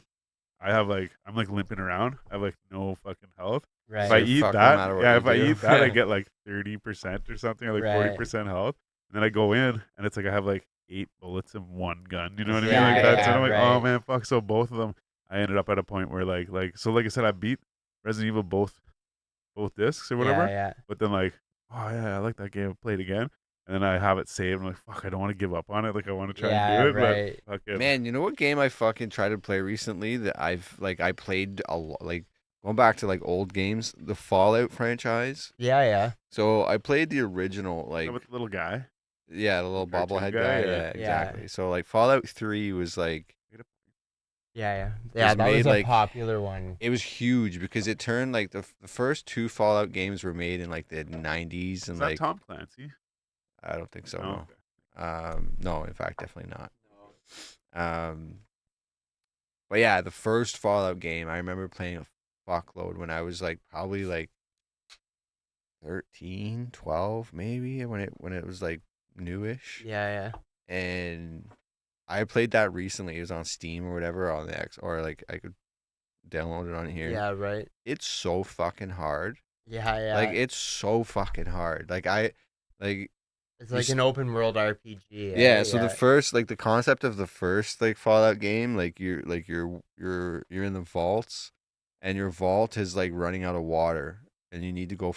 I'm like limping around. I have like no fucking health. right. If I So eat fuck no that, matter what yeah, you if I do. eat that, I get like 30% or something, or like Right. 40% health. And then I go in, and it's like I have like 8 bullets in one gun. You know what I mean? Yeah, Like that. yeah, So I'm like, oh right. man, fuck. So both of them, I ended up at a point where like I said, I beat Resident Evil both discs or whatever. Yeah. But then like, oh yeah, I like that game. Play it again. And then I have it saved. I'm like, fuck, I don't want to give up on it. Like I want to try Yeah, and do it, right. but fuck it. Man, you know what game I fucking tried to play recently that I played a lot, like going back to like old games, the Fallout franchise. Yeah. So I played the original, like with the little guy. yeah, the little cartoon bobblehead guy, guy. yeah. Yeah, Yeah. exactly. So like Fallout 3 was like Yeah. Just That made, was a like- popular one. it was huge because it turned like the first two Fallout games were made in like the 90s Is and that like Tom Clancy? I don't think so. No, No. No, in fact, definitely not. But yeah, the first Fallout game, I remember playing a fuckload when I was like probably like 13, 12 maybe when it was like newish. Yeah. And I played that recently. It was on Steam or whatever on the X, or like I could download it on here. Yeah. Right. It's so fucking hard. Yeah, yeah. Like it's so fucking hard. Like it's you like an open world RPG. yeah, so the first like the concept of the first like Fallout game, like you're in the vaults and your vault is like running out of water and you need to go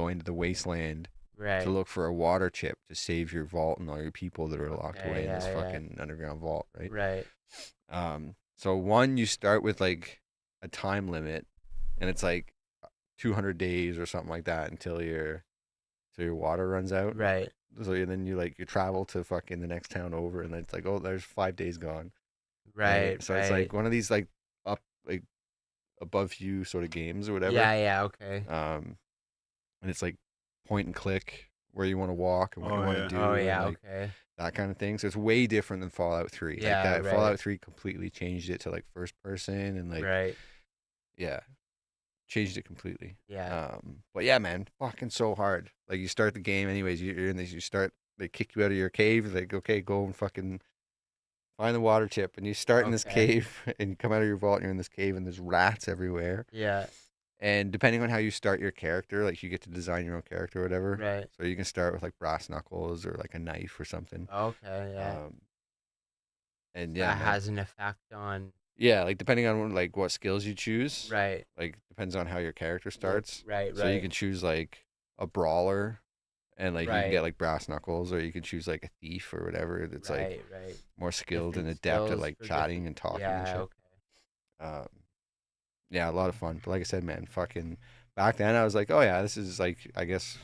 into the wasteland right. to look for a water chip to save your vault and all your people that are locked away in this yeah. fucking underground vault, right? Right. So one you start with like a time limit and it's like 200 days or something like that until your water runs out. Right. So then you travel to fucking the next town over, and then it's like, oh, there's 5 days gone. Right. So it's like one of these like up like above you sort of games or whatever. Yeah, yeah, okay. And it's like point and click where you want to walk and what you want to do. Oh yeah, and, like, okay. that kind of thing. So it's way different than Fallout 3. Yeah, like that right. Fallout 3 completely changed it to like first person and like right. yeah, changed it completely. Yeah. But yeah, man, fucking so hard. Like you start the game anyways, you're in this, they kick you out of your cave, like, okay, go and fucking find the water chip, and you start in this Okay. cave and you come out of your vault and you're in this cave and there's rats everywhere. Yeah. And depending on how you start your character, like you get to design your own character or whatever. Right. So you can start with like brass knuckles or like a knife or something. Okay, yeah. And yeah, that man. has an effect on Yeah, like depending on like what skills you choose. right. Like depends on how your character starts. Right, So you can choose like a brawler, and like you can Right. get like brass knuckles, or you can choose like a thief or whatever that's like right. more skilled and Different adept at skills like for chatting and talking and Yeah, shit. okay. Yeah, a lot of fun. But like I said, man, fucking back then I was like, oh yeah, this is like, I guess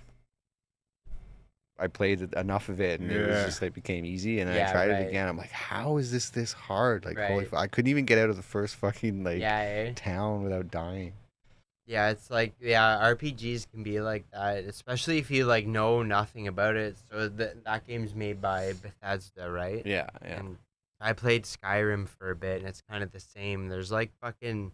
I played enough of it and it was Yeah. just like became easy, and then Yeah, I tried right. it again. I'm like, how is this hard? Like holy Right. I couldn't even get out of the first fucking like Yeah, eh? town without dying. Yeah, it's like RPGs can be like that, especially if you like know nothing about it. So that game's made by Bethesda, right? Yeah, yeah. And I played Skyrim for a bit, and it's kind of the same. There's like fucking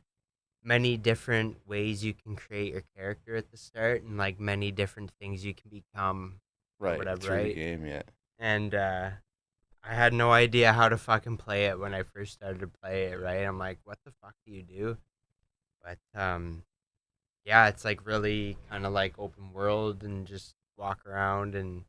many different ways you can create your character at the start, and like many different things you can become. Right. whatever, through the right? game, yeah. And I had no idea how to fucking play it when I first started to play it, right? I'm like, what the fuck do you do? But yeah, it's like really kind of like open world and just walk around, and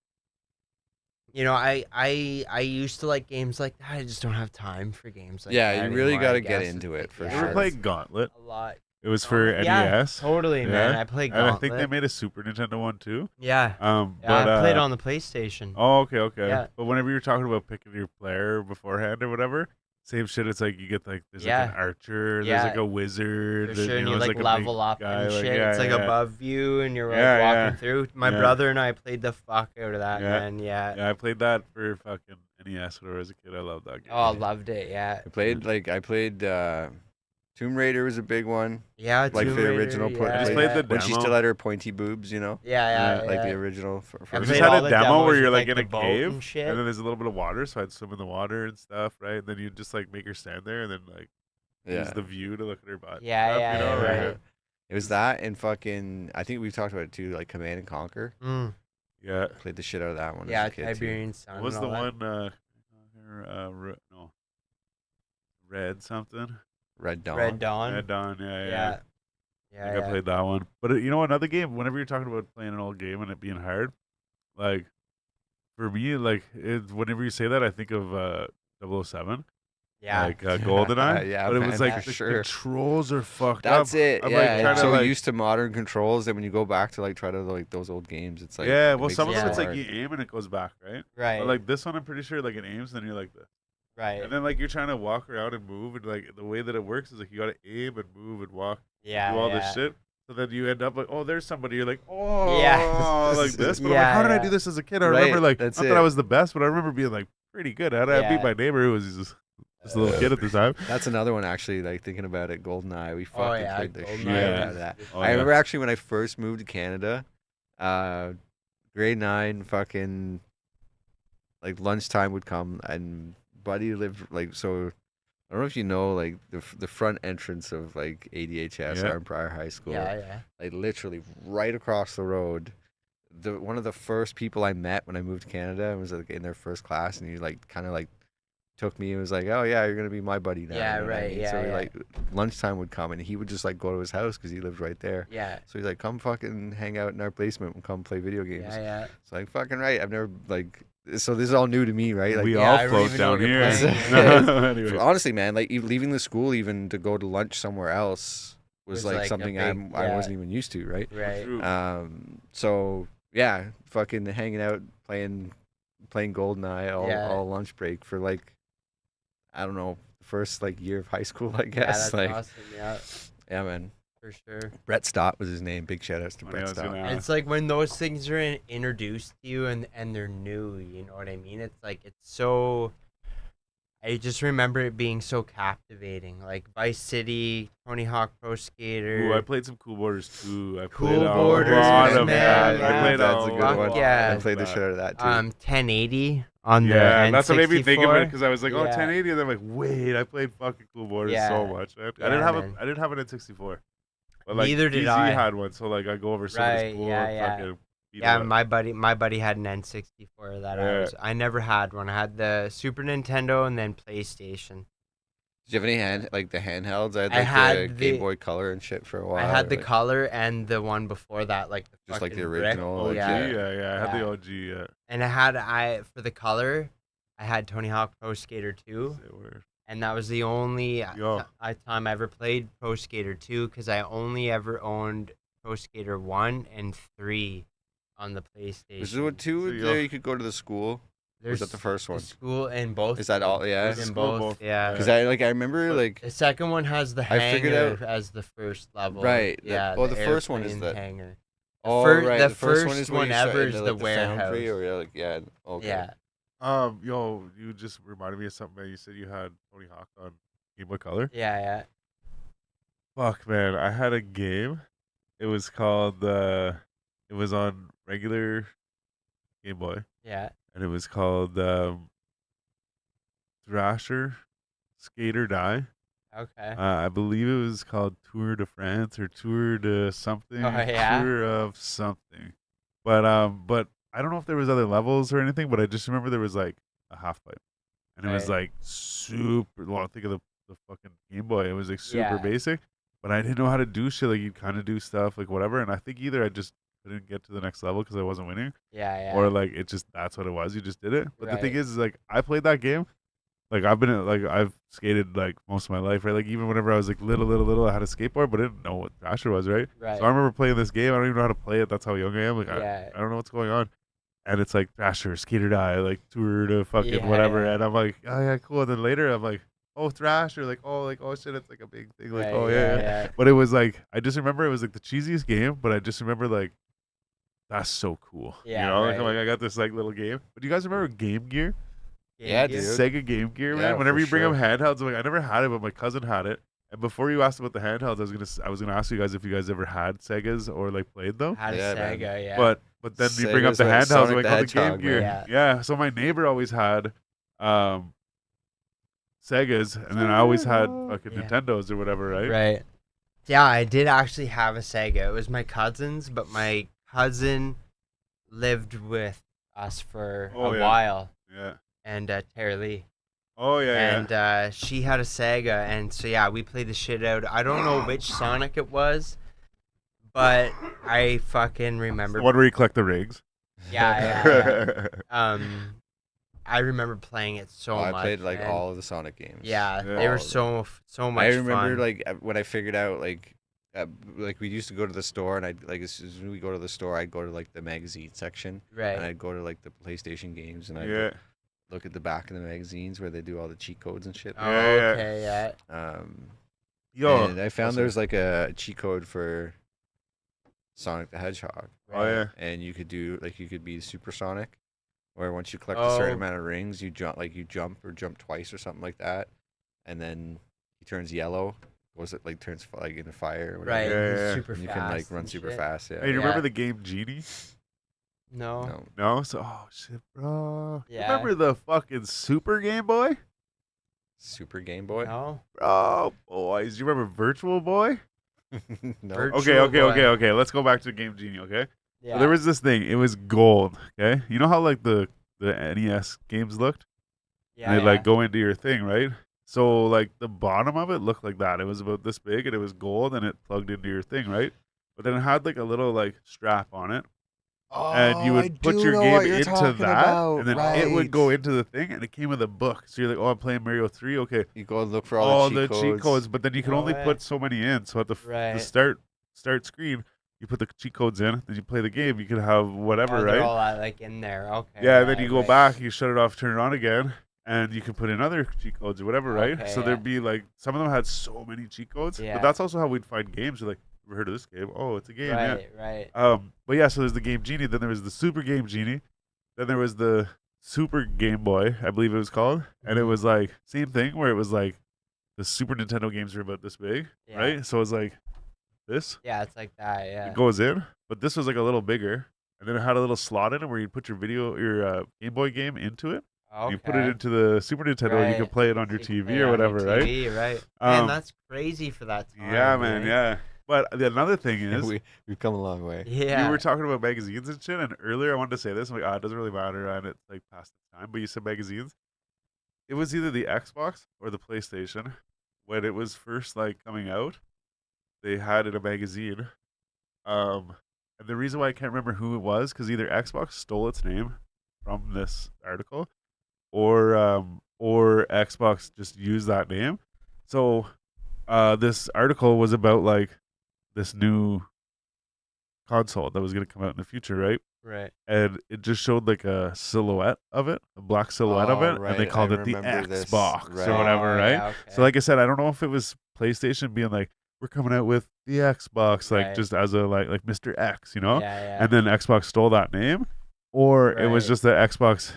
you know, I used to like games like that. I just don't have time for games like that. Yeah, you really anymore, got I to get guess. into It's it for like, You sure. ever played Gauntlet? a lot. It was for Yeah, NES. totally, man. Yeah. I played And Gauntlet. I think they made a Super Nintendo one too. Yeah. But I played on the PlayStation. Oh, okay. Yeah. But whenever you're talking about picking your player beforehand or whatever, same shit. It's like you get like there's like an Yeah. archer, Yeah. there's like a wizard, For there's, sure, and you there's, like a big level up guy, and like, shit. yeah, It's like yeah. above you, and you're like Yeah, walking yeah. through. My Yeah. brother and I played the fuck out of that, Yeah. man. Yeah. Yeah, I played that for fucking NES when I was a kid. I loved that game. Oh, I loved it. Yeah. I played Tomb Raider was a big one. Yeah. Like Tomb the Raider, original yeah, I just yeah. played the When she demo. still had her pointy boobs, you know? Yeah, Yeah. Like the original I We first. just played had all a the demo demos where you're with, like in the a boat cave, and shit. and then there's a little bit of water, so I'd swim in the water and stuff, right? And then you just like make her stand there, and then like use Yeah. the view to look at her butt. and Yeah, stuff, yeah, you know? yeah, like, right. It was that and fucking, I think we've talked about it too, like Command and Conquer. Mm. Yeah. Played the shit out of that one Yeah, as a kid too. Tiberian Sun. What was and the all that. one? No. Red something. Red Dawn. Red Dawn. Red Dawn. Yeah. Yeah. I Yeah. think I played that one. But you know, another game. Whenever you're talking about playing an old game and it being hard, like for me, like whenever you say that, I think of 007. Yeah. Like GoldenEye. Yeah, but it man, was like for the sure. controls are fucked up. That's it. I'm Yeah, like I'm trying to so like, used to modern controls that when you go back to like try to like those old games, it's like yeah. it Well, makes some it of them so it's like hard. you aim and it goes back, right? Right. But like this one, I'm pretty sure like it aims, and then you're like this. right. And then like you're trying to walk around and move, and like the way that it works is like you gotta aim and move and walk, Yeah. do all yeah. this shit. So then you end up like, oh, there's somebody. You're like, oh, Yeah. like this. But I'm Yeah, like, how did I yeah. do this as a kid? I Right, remember like, that's not that I it. was the best, but I remember being like pretty good. How did I Yeah. beat my neighbor who was just a little kid at the time? That's another one actually. Like thinking about it, GoldenEye. We fucking yeah, played the GoldenEye, shit yeah. out of that. Oh, I yeah. remember actually when I first moved to Canada, grade 9, fucking like lunchtime would come, and Buddy lived like so. I don't know if you know, like the front entrance of like ADHS, Yeah. Arm Prior High School, Yeah. Yeah. like literally right across the road. One of the first people I met when I moved to Canada was like in their first class, and he like kind of like took me and was like, "Oh yeah, you're gonna be my buddy now." Yeah, you know what I right, mean? yeah, So we yeah. like lunchtime would come and he would just like go to his house because he lived right there. Yeah. So he's like, "Come fucking hang out in our basement and come play video games." Yeah, yeah. So like, fucking right. I've never like. So this is all new to me, right? Like, we yeah, all I don't float even know down what you're here. playing. Anyway. honestly, man, like leaving the school even to go to lunch somewhere else was Was like like a something big- I yeah. wasn't even used to, right? Right. True. So yeah, fucking hanging out, playing GoldenEye Yeah. all lunch break for like, I don't know, first like year of high school, I Yeah, guess. that's like, awesome. Yeah, yeah, man. for sure. Brett Stott was his name. Big shout outs to Oh, Brett yeah, I was Stott. gonna It's like when those things are introduced to you and they're new, you know what I mean? It's like it's so. I just remember it being so captivating, like Vice City, Tony Hawk Pro Skater. Ooh, I played some Cool Borders too. I Cool played a Borders, lot of man, that. I yeah. played That's a a good lot one. Yeah. I played the shit out of that too. 1080 on the Yeah, N64. that's what made me think of it because I was like, oh, Yeah. 1080, and then I'm like, wait, I played fucking Cool Borders Yeah. so much. I Yeah, didn't have man. I didn't have an N64. But like Neither did DZ I. had one, so like I go over somebody's Right, pool yeah, and yeah. fucking beat Yeah, it up. my buddy had an N64 that Yeah. I never had one. I had the Super Nintendo and then PlayStation. Did you have any the handhelds? I I had had the Game the- Boy Color and shit for a while. I had the like, color and the one before that, like the Just like the fucking brick. original, OG, like, yeah. yeah, I had the Yeah. OG, yeah. And for the color, I had Tony Hawk Pro Skater 2, Say word. and that was the only Yo. time I ever played Pro Skater 2 because I only ever owned Pro Skater 1 and 3 on the PlayStation. This is what two So there yo- you could go to the school. Or was that the first one? School in both. Is that all? Yeah. This is In cool, both, both. yeah. Because I remember like The second one has the I figured hangar out- as the first level. Right, the- Yeah. the first one is airplane the- hangar. oh fir- right, the the first one first is where one you start ever into, is like, the foundry, warehouse. or you're like yeah, okay. Yeah. Yo, you just reminded me of something, man. You said you had Tony Hawk on Game Boy Color. Yeah. Yeah. Fuck, man, I had a game. It was called it was on regular Game Boy, Yeah. and it was called Thrasher Skate or Die. Okay. I believe it was called Tour de France or Tour de something. Oh, yeah? Tour of something. But I don't know if there was other levels or anything, but I just remember there was like a half pipe. And it was Right. like super well, think of the fucking Game Boy. It was like super Yeah. basic. But I didn't know how to do shit. Like you'd kinda do stuff, like whatever. And I think either I just couldn't get to the next level because I wasn't winning. Yeah. Yeah. Or like it just that's what it was. You just did it. But the thing Right. is like I played that game. Like I've skated like most of my life, right? Like even whenever I was like little, I had a skateboard, but I didn't know what Thrasher was, right? Right. So I remember playing this game. I don't even know how to play it. That's how young I am. Like Yeah. I don't know what's going on. And it's like Thrasher, Skate or Die, like Tour to fucking Yeah, whatever. yeah. And I'm like, oh yeah, cool. And then later I'm like, oh Thrasher, like oh shit, it's like a big thing. Like Right, oh yeah. But it was like I just remember it was like the cheesiest game, but I just remember like that's so cool. Yeah, You know, like I'm right. like I got this like little game. But do you guys remember Game Gear? Yeah, Gear? dude. Sega Game Gear, man. Yeah, Whenever for you bring sure. up handhelds, I'm like I never had it, but my cousin had it. And before you asked about the handhelds, I was gonna ask you guys if you guys ever had Segas or like played them. Had a Yeah, man. Sega. Yeah. But then you bring up Sega's the like handhelds, Sonic I'm like the oh the Game Hedgehog, Gear. man. Yeah. So my neighbor always had Segas, and then I always had fucking Yeah. Nintendos or whatever, right? Right. Yeah, I did actually have a Sega. It was my cousin's, but my cousin lived with us for Oh, a yeah. while, Yeah. and Tara Lee. Oh yeah. And she had a Sega, and so yeah, we played the shit out. I don't know which Sonic it was, but I fucking remember. The one where you collect the rigs. Yeah. I remember playing it so I much. played like man. all of the Sonic games. Yeah, Yeah. they All were of them. so much I remember fun. like when I figured out like we used to go to the store, and I'd like as soon as we go to the store, I'd go to like the magazine section, and right. I'd go to like the PlayStation games, and I'd Yeah. look at the back of the magazines where they do all the cheat codes and shit. Oh, Yeah, yeah. okay, yeah. Yo. And I found awesome. there's like a cheat code for Sonic the Hedgehog, Oh yeah. and you could do like you could be Supersonic, where once you collect a certain Oh. amount of rings, you jump twice or something like that, and then he turns yellow. Turns like into fire or whatever. Right, Yeah, he's yeah. super And you fast. can like run and super shit. fast. Yeah. Hey, you Yeah. remember the game Genie? No. No. No. So oh shit, bro. Yeah. Remember the fucking Super Game Boy? Super Game Boy. No. Bro, boys, you remember Virtual Boy? No. Vir- Okay, Virtual Boy. okay. Let's go back to Game Genie, okay? Yeah. So there was this thing. It was gold, okay? You know how like the NES games looked? Yeah. and they like go into your thing, right? So like the bottom of it looked like that. It was about this big and it was gold and it plugged into your thing, right? But then it had like a little like strap on it. And you Oh, I would put do your know game what you're into talking that, about. and then it would go into the thing, and it came with a book. So you're like, oh, I'm playing Mario 3, okay. You go and look for All all the cheat codes, but then you can No only way. put so many in. So at the Right. start screen, you put the cheat codes in, then you play the game. You could have whatever, Oh, right? they're all like in there. Okay. Yeah, and then you right, go right. back, you shut it off, turn it on again, and you can put in other cheat codes or whatever, right? Okay, So yeah. there'd be like some of them had so many cheat codes, Yeah. but that's also how we'd find games. You're like, ever heard of this game? Oh, it's a game, yeah. Right. But yeah, so there's the Game Genie, then there was the Super Game Genie, then there was the Super Game Boy, I believe it was called, and it Mhm. was like same thing where it was like the Super Nintendo games were about this big, Yeah. right? So it was like this. Yeah, it's like that. Yeah. It goes in, but this was like a little bigger, and then it had a little slot in it where you put your Game Boy game into it. Okay. You put it into the Super Nintendo, and you can Right. play it on your So you can TV play or on your whatever, right? TV, right? Man, Um, that's crazy for that time. Yeah, man, right? yeah. But another thing is, We've come a long way. Yeah. you were talking about magazines and shit, and earlier I wanted to say this. I'm like, it doesn't really matter, and it's like past the time. But you said magazines. It was either the Xbox or the PlayStation when it was first like coming out. They had it a magazine. And the reason why I can't remember who it was because either Xbox stole its name from this article, or Xbox just used that name. So, this article was about like this new console that was going to come out in the future, right? Right. And it just showed like a silhouette of it, a black silhouette of Oh, it, and they right, called I it the remember this. Xbox Right. or whatever, Oh, right? yeah, So okay. like I said, I don't know if it was PlayStation being like, we're coming out with the Xbox, like Right. just as a like Mr. X, you know? Yeah. And then Xbox stole that name, or it was Right. just that Xbox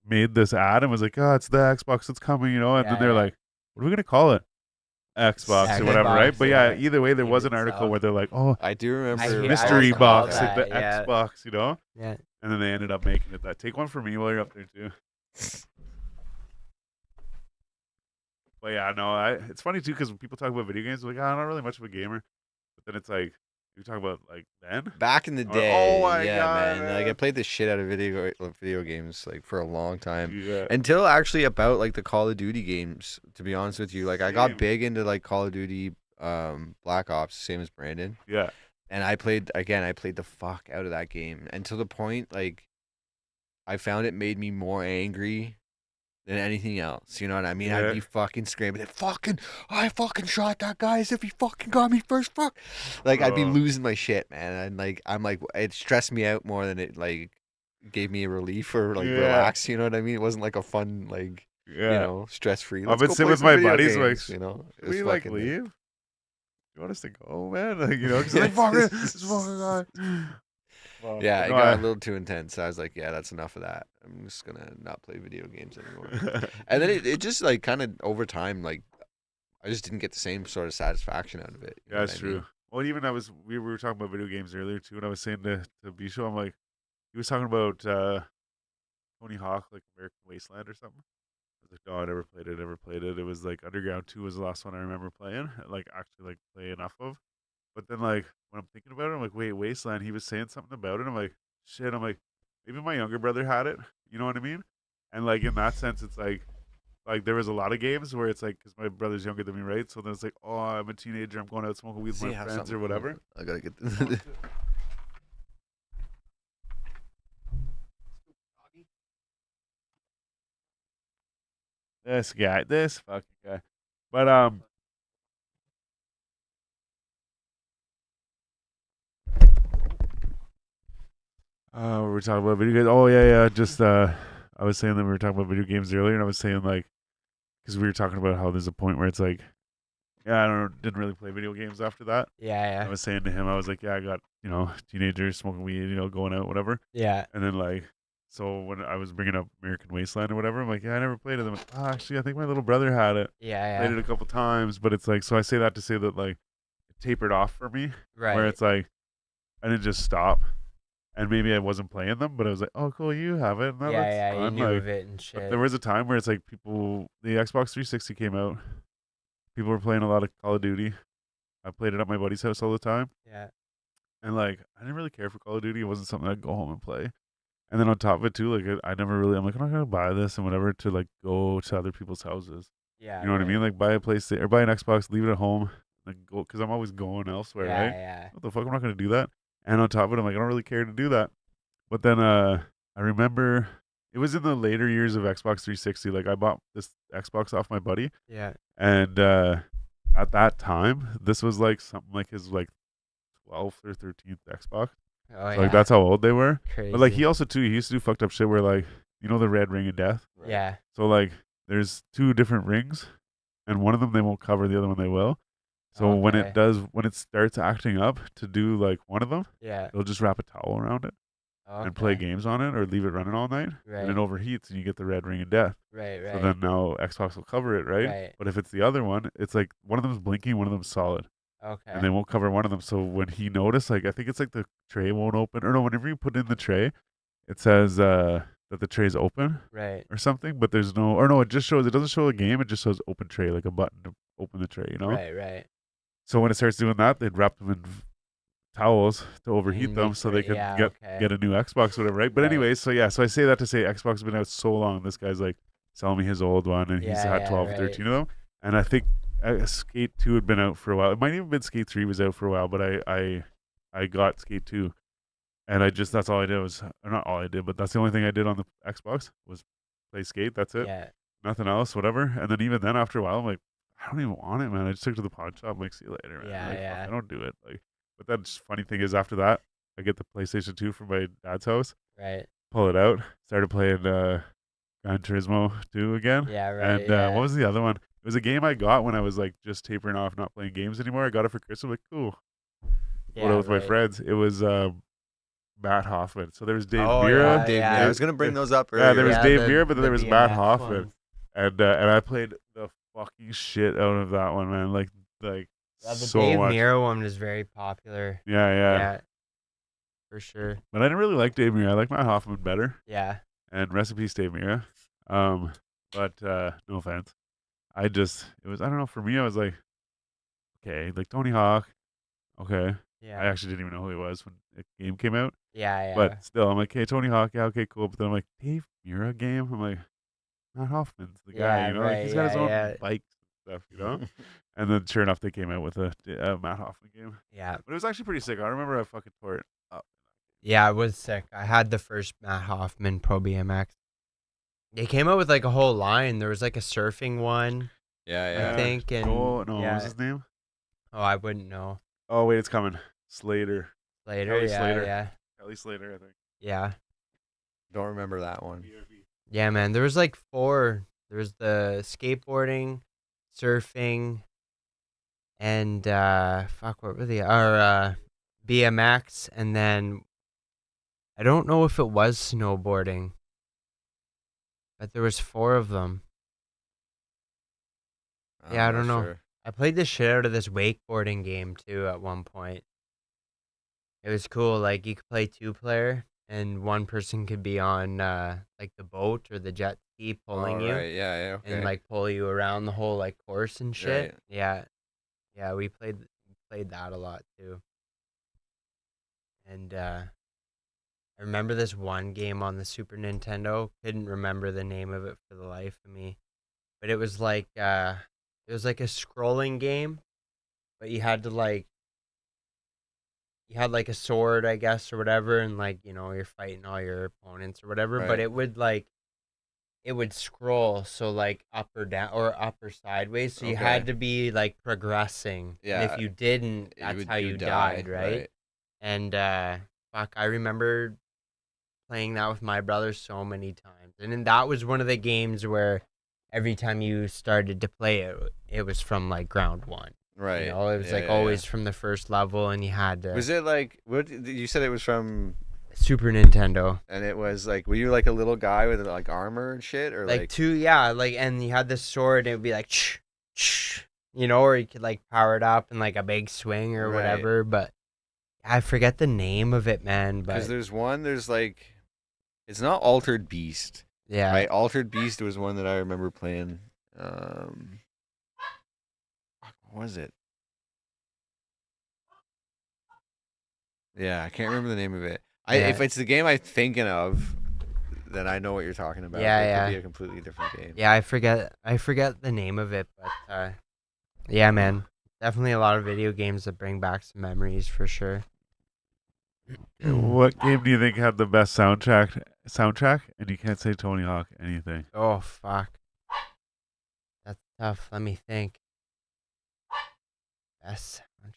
made this ad and was like, oh, it's the Xbox that's coming, you know? And then Yeah, they're yeah. like, what are we gonna call it? Xbox or whatever, right? Xbox, But yeah, yeah. either way, there Name was an article itself. where they're like, oh, I do remember. I hear- I mystery just call box, like that, the yeah. Xbox, you know? Yeah. And then they ended up making it that. Take one for me while you're up there too. But yeah, no, it's funny too because when people talk about video games, they're like, I'm not really much of a gamer. But then it's like, you talk about like then. Back in the Or- day, oh my yeah, God, man. Like I man. played the shit out of video games like for a long time. Yeah. Until actually about like the Call of Duty games, to be honest with you. Like I got Same. big into like Call of Duty Black Ops, same as Brandon. Yeah. And I played the fuck out of that game. And to the point like I found it made me more angry than anything else. You know what I mean? Yeah. I'd be fucking screaming, I fucking shot that guy as if he fucking got me first. Fuck. Like I'd be Oh. losing my shit, man. And like I'm like it stressed me out more than it like gave me a relief or like Yeah. relax. You know what I mean? It wasn't like a fun like Yeah. you know stress free. I've been sitting with my buddies, like, you know, it Can was we like fucking- leave? You want us to go, man? Like, you know, because like, fuck it, this fucking guy. Well, Yeah, it no, got a little too intense. I was like, yeah, that's enough of that. I'm just gonna not play video games anymore. And then it just like kind of over time, like I just didn't get the same sort of satisfaction out of it. You know Yeah, what that's I mean? true. Well, even we were talking about video games earlier too, and I was saying to Bisho, I'm like, he was talking about Tony Hawk, like American Wasteland or something. I was like, no, I never played it. It was like Underground 2 was the last one I remember playing, like actually like play enough of. But then like when I'm thinking about it, I'm like, wait, Wasteland, he was saying something about it. I'm like, shit, I'm like, maybe my younger brother had it. You know what I mean? And like in that sense, it's like there was a lot of games where it's like, because my brother's younger than me, right? So then it's like, oh, I'm a teenager, I'm going out smoking weed with See, my I have friends or something- whatever. I gotta get. This fucking guy. But we were talking about video games. Oh yeah. Just I was saying that we were talking about video games earlier, and I was saying like, because we were talking about how there's a point where it's like, yeah, I don't know, didn't really play video games after that. I Yeah. was saying to him, I was like, yeah, I got teenagers smoking weed, going out, whatever. Yeah. And then like, so when I was bringing up American Wasteland or whatever, I'm like, yeah, I never played it. I'm like, oh, actually, I think my little brother had it. Yeah. Played it a couple times, but it's like, so I say that to say that like it tapered off for me, Right. where it's like I didn't just stop, and maybe I wasn't playing them, but I was like, oh, cool, you have it. And that looks Yeah. You fun. knew Like, of it and but shit. there was a time where it's like the Xbox 360 came out, people were playing a lot of Call of Duty. I played it at my buddy's house all the time, Yeah. and like I didn't really care for Call of Duty. It wasn't something I'd go home and play. And then on top of it too, like I never really, I'm like, I'm not gonna buy this and whatever to like go to other people's houses. Yeah. You know what I right. mean? Like buy a PlayStation or buy an Xbox, leave it at home, like go because I'm always going elsewhere, Yeah, right? yeah. What the fuck? I'm not gonna do that. And on top of it, I'm like, I don't really care to do that. But then I remember it was in the later years of Xbox 360. Like I bought this Xbox off my buddy, Yeah. and at that time, this was like something like his like 12th or 13th Xbox. Oh, So like that's how old they were. crazy. But like he also too, he used to do fucked up shit where like you know the red ring of death. Yeah. So like there's two different rings, and one of them they won't cover, the other one they will. So when Okay. it does, when it starts acting up to do like one of them, Yeah. they'll just wrap a towel around it and play Okay. games on it or leave it running all night, and it Right. overheats and you get the red ring of death. Right. So then now Xbox will cover it, right? Right. But if it's the other one, it's like one of them's blinking, one of them's solid, Okay. and they won't cover one of them. So when he noticed, like I think it's like the tray won't open, or no, whenever you put in the tray, it says that the tray's open Right. or something, but there's no, or no, it just shows, it doesn't show a game, it just shows open tray, like a button to open the tray, you know? Right. Right. So when it starts doing that, they'd wrap them in towels to overheat them make so sure- they could yeah, get okay. get a new Xbox or whatever, right? But Right. anyways, so yeah, so I say that to say Xbox has been out so long. This guy's like selling me his old one, and he's Yeah, had yeah, 12 or right. 13 of them. And I think Skate 2 had been out for a while. It might even been Skate 3 was out for a while, but I got Skate 2. And that's all I did was, or not all I did, but that's the only thing I did on the Xbox was play Skate. That's it. Yeah. Nothing else, whatever. And then even then, after a while, I'm like, I don't even want it, man. I just took it to the pawn shop. I'm like, see you later, man. Yeah, Like, fuck, yeah. I don't do it. Like, but that's funny thing is after that, I get the PlayStation 2 from my dad's house, Right. pull it out, started playing Gran Turismo 2 again. Yeah. Right. And yeah. what was the other one? It was a game I got when I was like just tapering off, not playing games anymore. I got it for Christmas. I'm like, cool. Pulled it with my right. friends. It was Matt Hoffman. So there was Dave Oh, Mira. yeah, Dave, yeah. I was gonna bring those up earlier. Yeah, there was Yeah, Dave the- Mira, but then the there was Matt BMX Hoffman. ones. And I played the fucking shit out of that one, man. Like Yeah, the so Dave much. Miro one was very popular. Yeah. Yeah. For sure. But I didn't really like Dave Mira. I like Matt Hoffman better. Yeah. And recipes Dave Mira. But no offense. It was, I don't know, for me I was like, okay, like Tony Hawk. Okay. Yeah. I actually didn't even know who he was when the game came out. Yeah. Yeah. But still, I'm like, hey, Tony Hawk, yeah, okay, cool. But then I'm like, Dave Mira game? I'm like, Matt Hoffman's the guy, Yeah, you know? Like, he's got right, his own yeah. bikes and stuff, you know? And then sure enough, they came out with a Matt Hoffman game. Yeah. But it was actually pretty sick. I remember I fucking tore it up. Yeah, it was sick. I had the first Matt Hoffman Pro BMX. They came out with like a whole line. There was like a surfing one, Yeah. I think, and No, what yeah. was his name? Oh, I wouldn't know. Oh, wait, it's coming. Slater. Later, Kelly yeah, Slater. yeah, Kelly Slater, I think. yeah, Don't remember that one. yeah, man. There was like 4. There was the skateboarding, surfing, and fuck, what were the BMX, and then I don't know if it was snowboarding, but there was 4 of them. Yeah, I I'm don't not know. sure. I played the shit out of this wakeboarding game too at one point. It was cool. Like you could play 2-player, and one person could be on like the boat or the jet ski pulling you, Right. Yeah. Okay. and like pull you around the whole like course and shit. Right. Yeah, yeah. We played that a lot too. And I remember this one game on the Super Nintendo. Couldn't remember the name of it for the life of me, but it was like a scrolling game, but you had like a sword, I guess, or whatever, and like, you know, you're fighting all your opponents or whatever, but Right. it would scroll, so like up or down or up or sideways, so you had Okay. to be like progressing. And Yeah, if you didn't, that's how you died, right? And fuck, I remember playing that with my brother so many times. And then that was one of the games where every time you started to play it, it was from like ground 1. Right. You know, it was like always from the first level, and you had to Was it like what you said? It was from, Super Nintendo. and it was like, were you like a little guy with like armor and shit, or Like like? two, yeah, like, and you had this sword, and it would be like, you know, or you could like power it up in like a big swing or Right. whatever. But I forget the name of it, man. Because But there's like, it's not Altered Beast, yeah, right? Altered Beast was one that I remember playing. What was it? Yeah, I can't remember the name of it. If it's the game I'm thinking of, then I know what you're talking about. Yeah, It yeah. could be a completely different game. Yeah, I forget the name of it, but yeah, man. Definitely a lot of video games that bring back some memories for sure. What game do you think had the best soundtrack? And you can't say Tony Hawk anything. Oh fuck. That's tough. Let me think. Best soundtrack.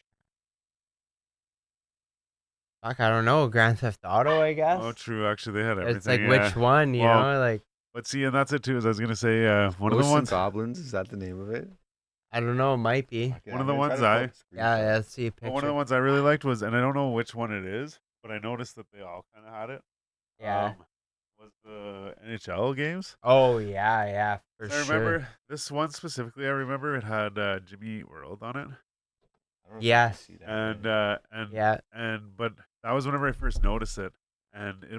Fuck, I don't know. Grand Theft Auto, I guess. Oh, true. Actually, they had everything. It's like yeah. which one, you Well, know? Like But see, and that's it too. Is I was gonna say one of Ghosts the and ones. Goblins, is that the name of it? I don't know. It might be. Okay, One I'm of the gonna try ones to pull I- up the Yeah, screenshot. let's see a But one of picture. the ones I really liked was, and I don't know which one it is, but I noticed that they all kind of had it. Yeah. Was the NHL games? Oh yeah, yeah, for So I sure. remember this one specifically. I remember it had Jimmy Eat World on it, I don't know if Yeah. I can see that right. Yeah, but that was whenever I first noticed it,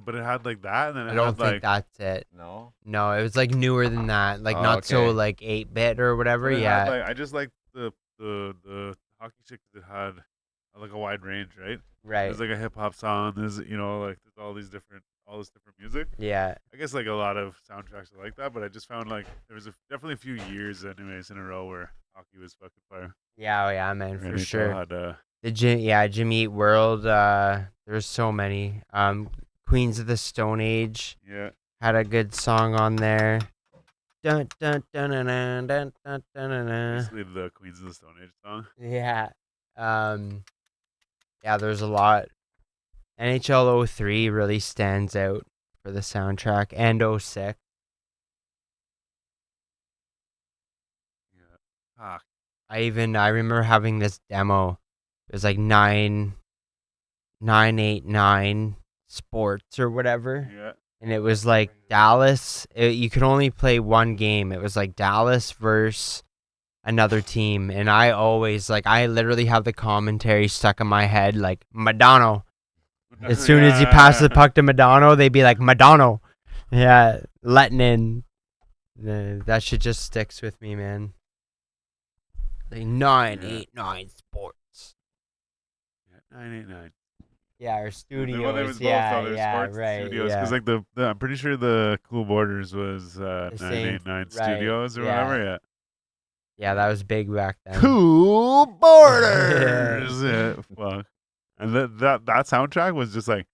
but it had like that, and then it I don't had think like that's it. No. No, it was like newer than that, like Oh, not so okay. like 8-bit or whatever. but it Yeah, had, like, I just liked the hockey stick that had like a wide range, right? right. There's like a hip hop song. There's like there's all this different music. Yeah, I guess like a lot of soundtracks are like that, but I just found like there was definitely a few years anyways in a row where hockey was fucking fire. yeah, oh, yeah, man, for NHL sure. Had, The Jimmy Eat World. There's so many. Queens of the Stone Age yeah, had a good song on there. Dun dun dun dun dun dun dun dun dun. basically the Queens of the Stone Age song. Yeah. Yeah, there's a lot. NHL 03 really stands out for the soundtrack, and 06. Yeah. Fuck. I remember having this demo. It was like 989 Sports or whatever. Yeah. And it was like Dallas. You could only play one game. It was like Dallas versus another team. And I literally have the commentary stuck in my head like, Madonna. As soon as you pass the puck to Madonna, they'd be like, Madonna. Yeah, letting in. That shit just sticks with me, man. Like 989 Sports. Yeah, 989. Yeah, our Well, studios. there was both Yeah, other yeah, sports right. studios Yeah. because like the I'm pretty sure the Cool Borders was The same, 989 right, Studios or yeah. whatever. Yeah. Yeah, that was big back then. Cool Borders. Yeah, fuck. And that soundtrack was just like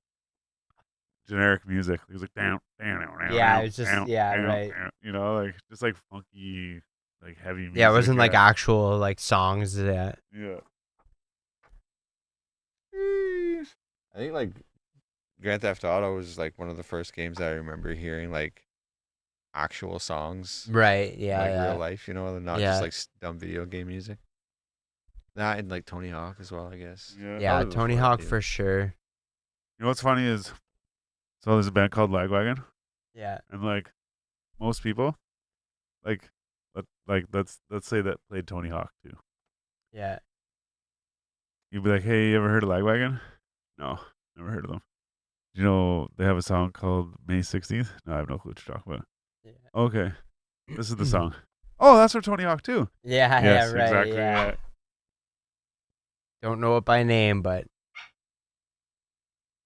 generic music. It was like down. Yeah, it's just right. You know, like just like funky, like heavy music. Yeah, it wasn't like actual like songs that. Yeah. I think like Grand Theft Auto was like one of the first games that I remember hearing like actual songs, Right. Yeah. like Yeah. real life, not Yeah. just like dumb video game music. That and like Tony Hawk as well, I guess. Yeah. Yeah, Probably Tony before Hawk too. for sure. You know what's funny is, so there's a band called Lagwagon, Yeah. and like most people, like let's say that played Tony Hawk too. Yeah. You'd be like, hey, you ever heard of Lagwagon? No, never heard of them. You know they have a song called May 16th? No, I have no clue what you're talking about. Yeah. Okay, this is the song. Oh, that's from Tony Hawk too. Yeah. Yes, Yeah. Right. exactly. Yeah. Don't know it by name, but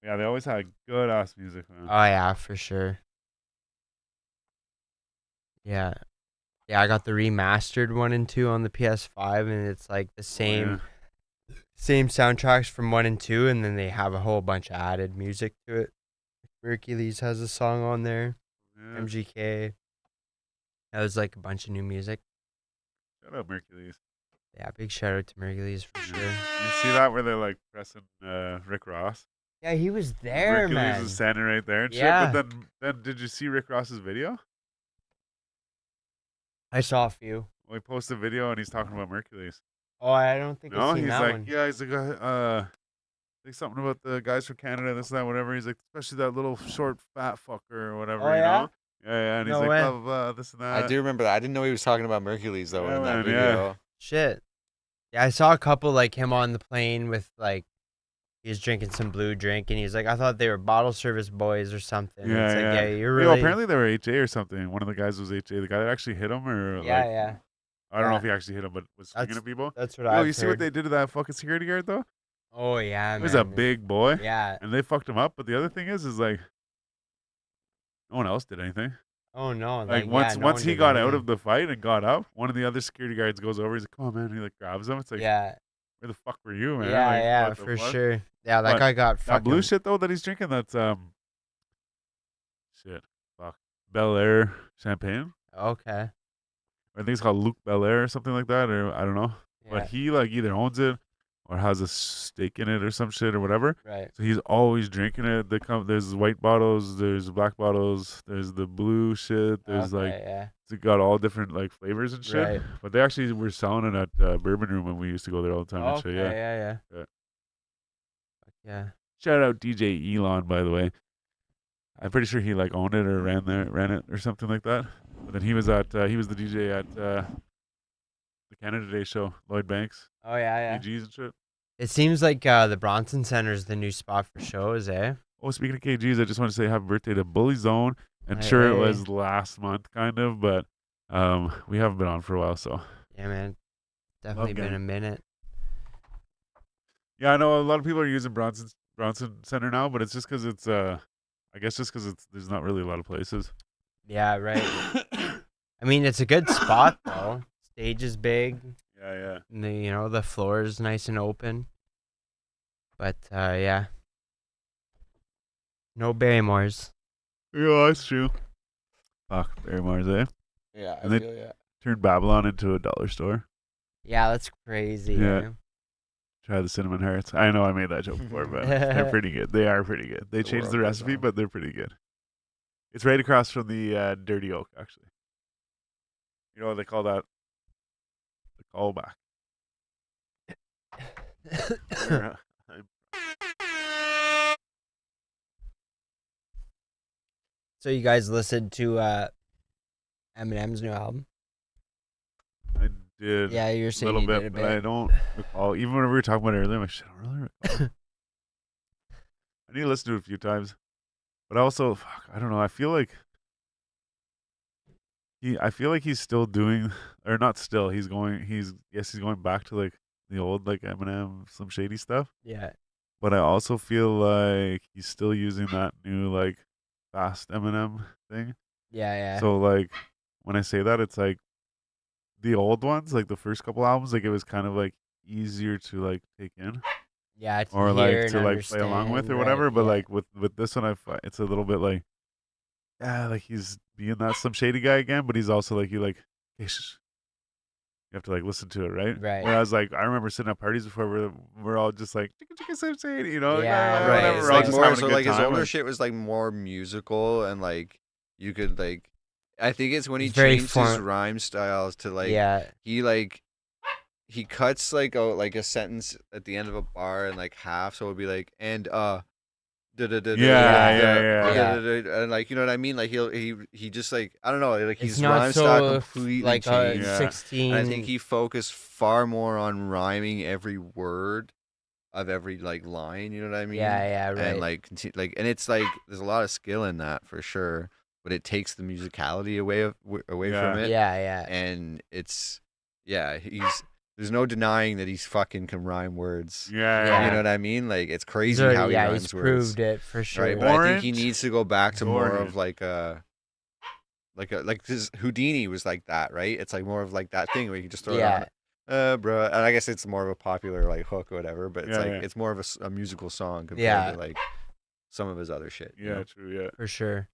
Yeah, they always had good ass music, man. oh yeah, for sure. Yeah. Yeah, I got the remastered 1 and 2 on the PS5, and it's like the same soundtracks from 1 and 2, and then they have a whole bunch of added music to it. Hercules has a song on there. Yeah. MGK. That was like a bunch of new music. Shut up, Mercules. Yeah, big shout out to Hercules for sure. You see that where they're like pressing Rick Ross? Yeah, he was there, Hercules man. is standing right there and Yeah. shit. But then did you see Rick Ross's video? I saw a few. Well, he posted a video and he's talking about Mercules. Oh, I don't think No, I've seen he's that like, one. yeah, he's like, like something about the guys from Canada, this and that, whatever. He's like, especially that little short fat fucker or whatever, Oh, you yeah? know? Yeah, and he's No like, way. blah, blah, blah, this and that. I do remember that. I didn't know he was talking about Mercules though Yeah, in that man, yeah. video. Shit. Yeah, I saw a couple like him on the plane with like he was drinking some blue drink, and he's like, I thought they were bottle service boys or something. Yeah, It's like, yeah. you're Yo, really. apparently they were HA or something. One of the guys was HA. The guy that actually hit him, or Yeah, like, yeah. I don't know Yeah. if he actually hit him, but was swinging at people. That's what Yo, I've you see heard. what they did to that fucking security guard though? Oh yeah, He was a man. big boy, Yeah. and they fucked him up. But the other thing is like, no one else did anything. Oh no. Like Yeah, no once one he did got out anything. of the fight and got up, one of the other security guards goes over. He's like, "Come on, man!" He like grabs him. It's like, Yeah. where the fuck were you, man? Yeah, Like, yeah, what the for fuck? sure. Yeah, that But guy got that blue fucking. shit though that he's drinking, that's shit, fuck, Bel Air champagne. Okay. I think it's called Luke Belair or something like that, or I don't know. But Yeah. he like either owns it or has a stake in it or some shit or whatever. Right. So he's always drinking it. There's white bottles, there's black bottles, there's the blue shit. There's Okay. like Yeah. it's got all different like flavors and shit. Right. But they actually were selling it at Bourbon Room when we used to go there all the time and Okay. shit. Yeah. Yeah. Yeah. Yeah. Yeah. Shout out DJ Elon, by the way. I'm pretty sure he like owned it or ran it or something like that. But then he was the DJ at the Canada Day show, Lloyd Banks, Oh yeah. Yeah. KGs and shit. It seems like the Bronson Center is the new spot for shows, eh? Oh, speaking of KGs, I just want to say happy birthday to Bully Zone. And sure, it Hey. was last month, kind of, but we haven't been on for a while, so Yeah, man. Definitely been gang. a minute. yeah, I know a lot of people are using Bronson Center now, but it's just because it's I guess just because there's not really a lot of places. Yeah. Right. I mean, it's a good spot though. Stage is big. Yeah. And the floor is nice and open. But yeah. No Barrymores. Yeah, that's true. Fuck, Barrymore's, eh? Yeah, And they- feel yeah. Turned Babylon into a dollar store. Yeah, that's crazy. Yeah. eh? Try the cinnamon hearts. I know I made that joke before, but they're pretty good. They are pretty good. They The changed world the goes recipe, on. but they're pretty good. It's right across from the Dirty Oak, actually. You know what they call that? The callback. So you guys listened to Eminem's new album? I did Yeah, you're a saying little you bit, did a but I bit. don't recall. Even when we were talking about it earlier, I'm like, shit, I don't really recall. I need to listen to it a few times. But also, fuck, I don't know. I feel like he's still doing, or not still. He's going back to like the old like Eminem, some shady stuff. Yeah. But I also feel like he's still using that new like fast Eminem thing. Yeah, yeah. So like when I say that, it's like the old ones, like the first couple albums, like it was kind of like easier to like take in yeah, to or hear like and to like play along with or understand, whatever. right, But yeah. like with this one, it's a little bit like like he's being that some shady guy again, but he's also like you have to like listen to it, right? Right. Whereas like I remember sitting at parties before where we're all just like chicka chicka sim shady, you know? Like, Yeah, Right. whatever. It's We're all like just more having a so good like his time, older like- shit was like more musical and like you could like I think it's when he It's very changed his form- rhyme styles to like yeah. he cuts like a sentence at the end of a bar in like half, so it would be like and Yeah. and like you know what I mean, like he just like I don't know, like It's his not rhyme so style completely like changed. Yeah. 16. And I think he focused far more on rhyming every word of every like line, you know what I mean? Yeah, right. And like and it's like there's a lot of skill in that for sure, but it takes the musicality away Yeah. from it. yeah. And it's there's no denying that he's fucking can rhyme words. Yeah. You know what I mean? Like it's He's crazy already- how he yeah, rhymes he's words. proved it for sure. Right, but I think he Orange, needs to go back to more orange. of like this Houdini was like that, right? It's like more of like that thing where you can just throw it on. Bruh. And I guess it's more of a popular like hook or whatever, but it's Yeah. it's more of a musical song compared Yeah. to like some of his other shit. you Yeah, know? true, yeah. For sure.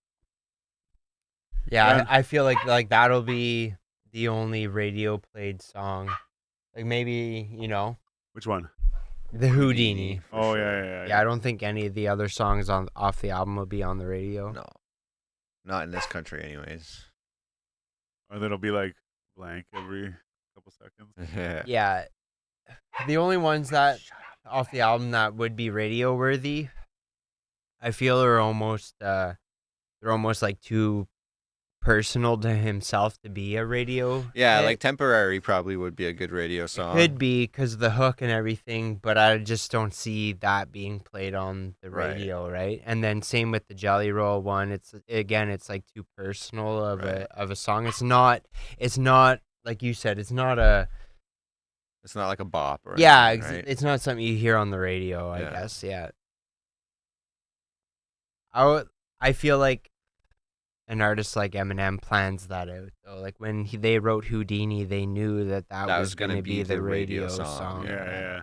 Yeah, Yeah. I feel like that'll be the only radio played song. Like maybe, Which one? the Houdini. for Oh, sure. yeah. Yeah, I don't think any of the other songs off the album will be on the radio. No, not in this country, anyways. Or that'll be like blank every couple seconds. Yeah. The only ones that off the album that would be radio worthy, I feel are almost they're almost like too personal to himself to be a radio. Yeah, hit. like Temporary probably would be a good radio song. Could be because of the hook and everything, but I just don't see that being played on the Right. radio, right? And then same with the Jelly Roll one. It's like too personal of Right. a song. It's not like you said. It's not a It's not like a bop or Yeah, anything, right? it's not something you hear on the radio, I Yeah. guess. Yeah. I feel like an artist like Eminem plans that out though. Like when they wrote Houdini, they knew that That was was going gonna to be be the the radio radio song, song. Yeah.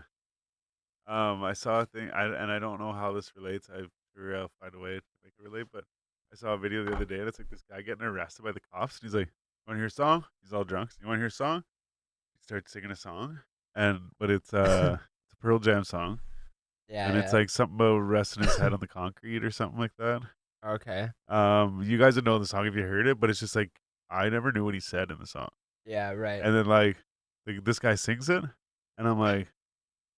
I saw a thing, and I don't know how this relates. I'm sure I'll find a way to make it relate, but I saw a video the other day, and it's like this guy getting arrested by the cops, and he's like, "You want to hear a song?" He's all drunk. "You want to hear a song?" He starts singing a song, but it's it's a Pearl Jam song, Yeah. and it's like something about resting his head on the concrete or something like that. Okay. You guys would know the song if you heard it, but it's just like I never knew what he said in the song, Yeah, right. and then like this guy sings it, and I'm like,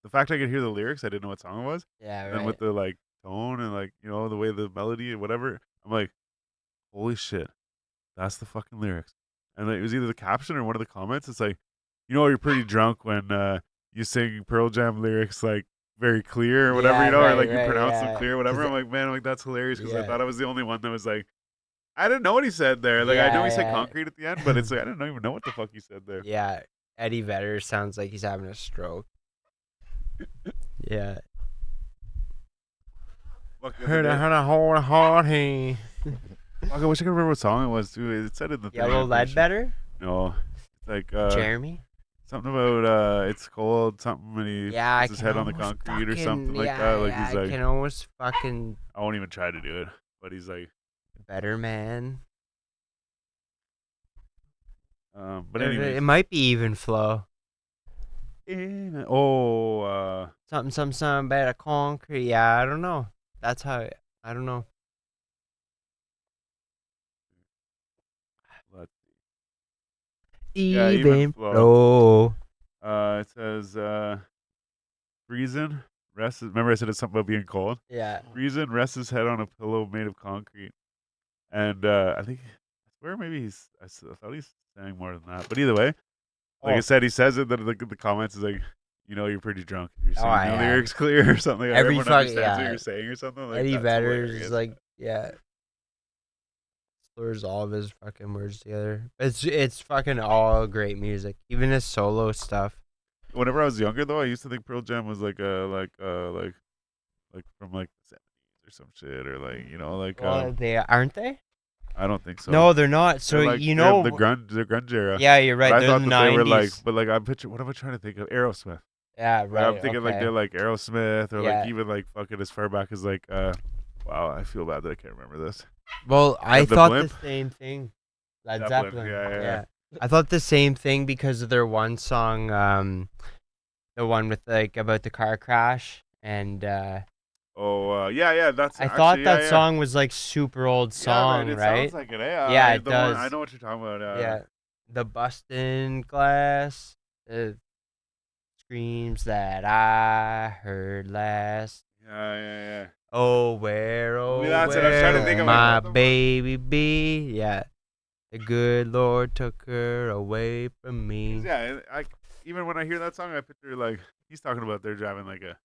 the fact I could hear the lyrics, I didn't know what song it was. Yeah, And right. then with the like tone and like, the way the melody and whatever, I'm like, holy shit, that's the fucking lyrics. And like, it was either the caption or one of the comments. It's like, you're pretty drunk when you sing Pearl Jam lyrics like very clear or whatever, Yeah, or right, like you right, pronounce yeah. them clear or whatever. 'Cause I'm like, man, I'm like that's hilarious because I Yeah. thought I was the only one that was like, I didn't know what he said there. Like I know he said Yeah. concrete at the end, but it's like I didn't even know what the fuck he said there. Yeah, Eddie Vedder sounds like he's having a stroke. Yeah. Fuck, Heard a whole hearty. fuck, I wish I could remember what song it was too. It said in the thing, Yellow I'm pretty sure. Ledbetter? No, it's like Jeremy? something about it's cold, something when he Yeah, puts his head on the concrete or something like yeah, that. Like yeah, he's like, I can almost fucking I won't even try to do it, but he's like, better man. but It anyway. might be even flow. Oh, Something about a concrete. Yeah, I don't know. That's how I don't know. let's see. Yeah, Even flow. flow. It says freezing. Remember I said it's something about being cold. Yeah. Freezing. Rests his head on a pillow made of concrete, and I swear maybe I thought he's saying more than that. But either way, like I said, he says it. That the comments is like, you're pretty drunk. If you're saying the lyrics clear or something. Like Every everyone fucking understands what you're saying or something. Like, Eddie that's Vedder's hilarious. like slurs all of his fucking words together. It's fucking all great music. Even his solo stuff. Whenever I was younger, though, I used to think Pearl Jam was like from like the 70s or some shit, or like Well, they aren't they? I don't think so. No, they're not. So They're like, you they're know the grunge era. Yeah, you're right. But I They're thought in the that 90s. they were like, but like I'm picturing. What am I trying to think of? Aerosmith. Yeah, Like, right. I'm thinking like okay. they're like Aerosmith, or Yeah. like even like fucking as far back as like wow, I feel bad that I can't remember this. Well, I The thought Blimp? the same thing. Led Zeppelin, Zeppelin. yeah. I thought the same thing because of their one song, the one with like about the car crash, and Yeah. That's. I actually, thought that yeah. song was like super old song, yeah, man, it right? sounds like it. Eh? Yeah, I it the one- does. I know what you're talking about. Yeah, the busting glass, screams that I heard last. Yeah. Oh, where, That's it, I was trying to think of, like, my what the fuck? baby be? Yeah, the good Lord took her away from me. Yeah, even when I hear that song, I picture like he's talking about they're driving like a